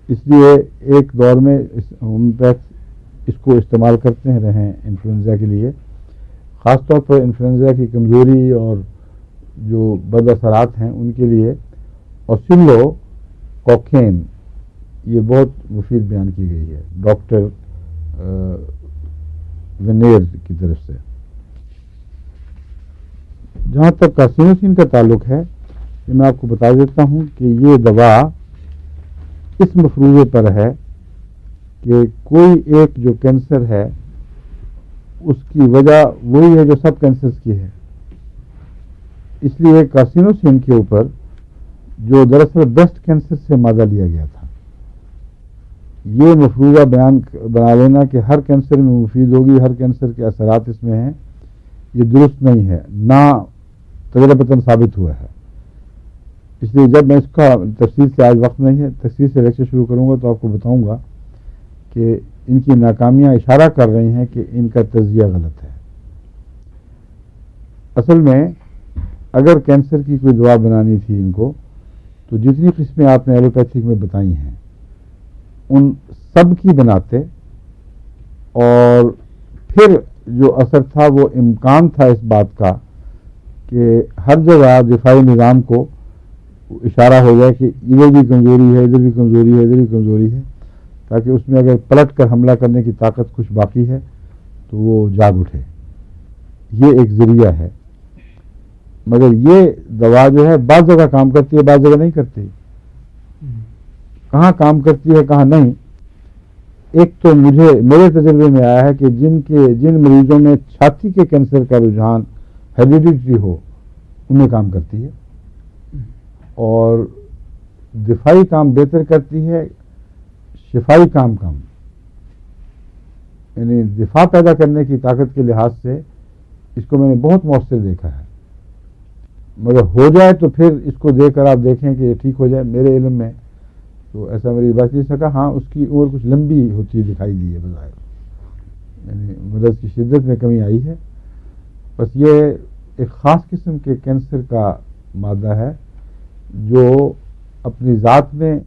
اس لیے ایک دور میں ہومیوپیتھ اس کو استعمال کرتے رہے ہیں انفلوئنزا کے لیے، خاص طور پر انفلوئنزا کی کمزوری اور جو بد اثرات ہیں ان کے لیے اسیلو کوکین یہ بہت مفید بیان کی گئی ہے ڈاکٹر ونیر کی طرف سے. جہاں تک کارسینوسین کا تعلق ہے، کہ میں آپ کو بتا دیتا ہوں کہ یہ دوا اس مفروضے پر ہے کہ کوئی ایک جو کینسر ہے اس کی وجہ وہی ہے جو سب کینسرز کی ہے، اس لیے کارسینوسین کے اوپر جو دراصل بیسٹ کینسر سے مادہ لیا گیا تھا، یہ مفروضہ بیان بنا لینا کہ ہر کینسر میں مفید ہوگی، ہر کینسر کے اثرات اس میں ہیں، یہ درست نہیں ہے، نہ تجربتاً ثابت ہوا ہے۔ اس لیے جب میں اس کا تفصیل سے، آج وقت نہیں ہے، تفصیل سے لیکچر شروع کروں گا تو آپ کو بتاؤں گا کہ ان کی ناکامیاں اشارہ کر رہی ہیں کہ ان کا تجزیہ غلط ہے۔ اصل میں اگر کینسر کی کوئی دوا بنانی تھی ان کو، تو جتنی قسمیں آپ نے ایلوپیتھک میں بتائی ہیں ان سب کی بناتے، اور پھر جو اثر تھا وہ امکان تھا اس بات کا کہ ہر جگہ دفاعی نظام کو اشارہ ہو جائے کہ ادھر بھی کمزوری ہے، ادھر بھی کمزوری ہے، ادھر بھی کمزوری ہے، تاکہ اس میں اگر پلٹ کر حملہ کرنے کی طاقت کچھ باقی ہے تو وہ جاگ اٹھے۔ یہ ایک ذریعہ ہے، مگر یہ دوا جو ہے بعض جگہ کام کرتی ہے، بعض جگہ نہیں کرتی۔ کہاں کام کرتی ہے کہاں نہیں، ایک تو میرے تجربے میں آیا ہے کہ جن مریضوں میں چھاتی کے کینسر کا رجحان ہیریڈیٹری ہو ان میں کام کرتی ہے، اور دفاعی کام بہتر کرتی ہے، شفائی کام کم، یعنی دفاع پیدا کرنے کی طاقت کے لحاظ سے اس کو میں نے بہت مؤثر دیکھا ہے، مگر ہو جائے تو پھر اس کو دے کر آپ دیکھیں کہ یہ ٹھیک ہو جائے۔ میرے علم میں تو ایسا مریض بچ نہیں سکا، ہاں اس کی عمر کچھ لمبی ہوتی دکھائی دی ہے بظاہر، یعنی مرض کی شدت میں کمی آئی ہے۔ بس یہ ایک خاص قسم کے کینسر کا مادہ ہے جو اپنی ذات میں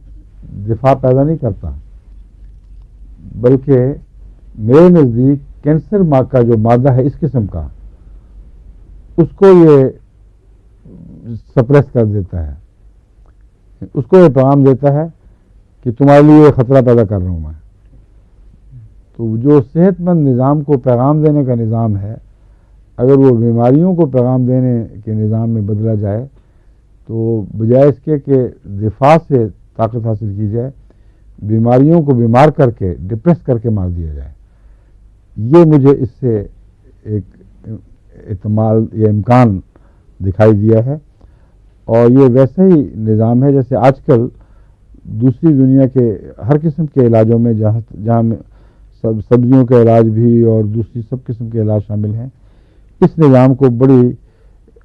دفاع پیدا نہیں کرتا، بلکہ میرے نزدیک کینسر ماں کا جو مادہ ہے اس قسم کا، اس کو یہ سپریس کر دیتا ہے، اس کو یہ پیغام دیتا ہے کہ تمہارے لیے خطرہ پیدا کر رہا ہوں میں۔ تو جو صحت مند نظام کو پیغام دینے کا نظام ہے، اگر وہ بیماریوں کو پیغام دینے کے نظام میں بدلا جائے تو بجائے اس کے کہ دفاع سے طاقت حاصل کی جائے، بیماریوں کو بیمار کر کے ڈپریس کر کے مار دیا جائے۔ یہ مجھے اس سے ایک احتمال یا امکان دکھائی دیا ہے، اور یہ ویسا ہی نظام ہے جیسے آج کل دوسری دنیا کے ہر قسم کے علاجوں میں جہاں سبزیوں کا علاج بھی اور دوسری سب قسم کے علاج شامل ہیں، اس نظام کو بڑی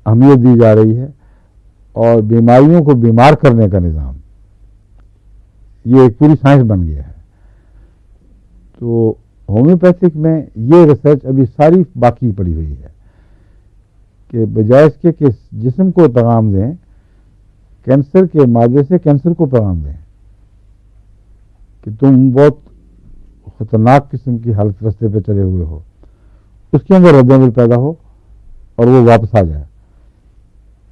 اہمیت دی جا رہی ہے، اور بیماریوں کو بیمار کرنے کا نظام یہ ایک پوری سائنس بن گیا ہے۔ تو ہومیوپیتھک میں یہ ریسرچ ابھی ساری باقی پڑی ہوئی ہے کہ بجائے اس کے کہ جسم کو پیغام دیں، کینسر کے مادے سے کینسر کو پیغام دیں کہ تم بہت خطرناک قسم کی حالت رستے پہ چلے ہوئے ہو، اس کے اندر رد عمل پیدا ہو اور وہ واپس آ جائے۔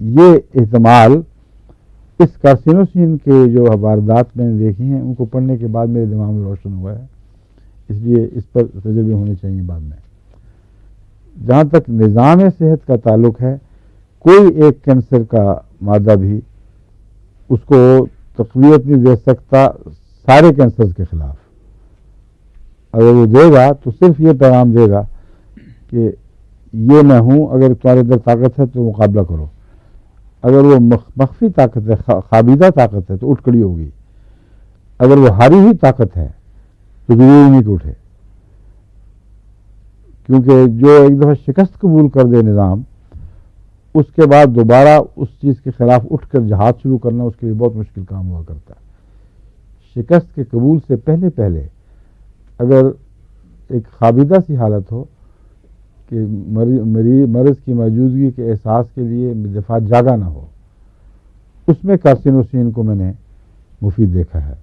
یہ احتمال اس کارسینوسین کے جو واردات میں نے دیکھی ہیں ان کو پڑھنے کے بعد میرے دماغ میں روشن ہوا ہے، اس لیے اس پر تجربے ہونے چاہیے بعد میں۔ جہاں تک نظام صحت کا تعلق ہے، کوئی ایک کینسر کا مادہ بھی اس کو تقویت نہیں دے سکتا سارے کینسر کے خلاف۔ اگر وہ دے گا تو صرف یہ پیغام دے گا کہ یہ میں ہوں، اگر تمہارے اندر طاقت ہے تو مقابلہ کرو۔ اگر وہ مخفی طاقت ہے، خابیدہ طاقت ہے تو اٹھ کھڑی ہوگی، اگر وہ ہاری ہوئی طاقت ہے تو ضروری نہیں کہ اٹھے، کیونکہ جو ایک دفعہ شکست قبول کر دے نظام، اس کے بعد دوبارہ اس چیز کے خلاف اٹھ کر جہاد شروع کرنا اس کے لیے بہت مشکل کام ہوا کرتا ہے۔ شکست کے قبول سے پہلے اگر ایک خابیدہ سی حالت ہو کہ مرض کی موجودگی کے احساس کے لیے دفاع جاگا نہ ہو، اس میں کارسینوسین کو میں نے مفید دیکھا ہے۔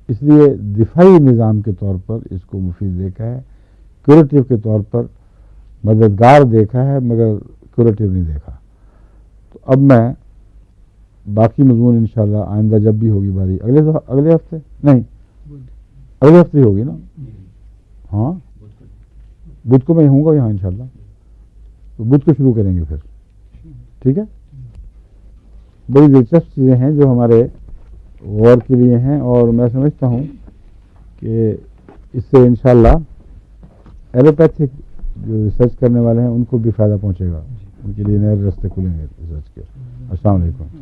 اس لیے دفاعی نظام کے طور پر اس کو مفید دیکھا ہے، کیوریٹو کے طور پر مددگار دیکھا ہے، مگر کیوریٹو نہیں دیکھا۔ تو اب میں باقی مضمون انشاءاللہ آئندہ جب بھی ہوگی باری، اگلے ہفتے نہیں، اگلے ہفتے ہوگی نا، ہاں بدھ کو میں ہوں گا یہاں انشاءاللہ، تو بدھ کو شروع کریں گے پھر، ٹھیک ہے۔ بڑی دلچسپ چیزیں ہیں جو ہمارے غور کے لیے ہیں، اور میں سمجھتا ہوں کہ اس سے انشاءاللہ ایلوپیتھک جو ریسرچ کرنے والے ہیں ان کو بھی فائدہ پہنچے گا، ان کے لیے نئے راستے کھلیں گے ریسرچ کے۔ السلام علیکم۔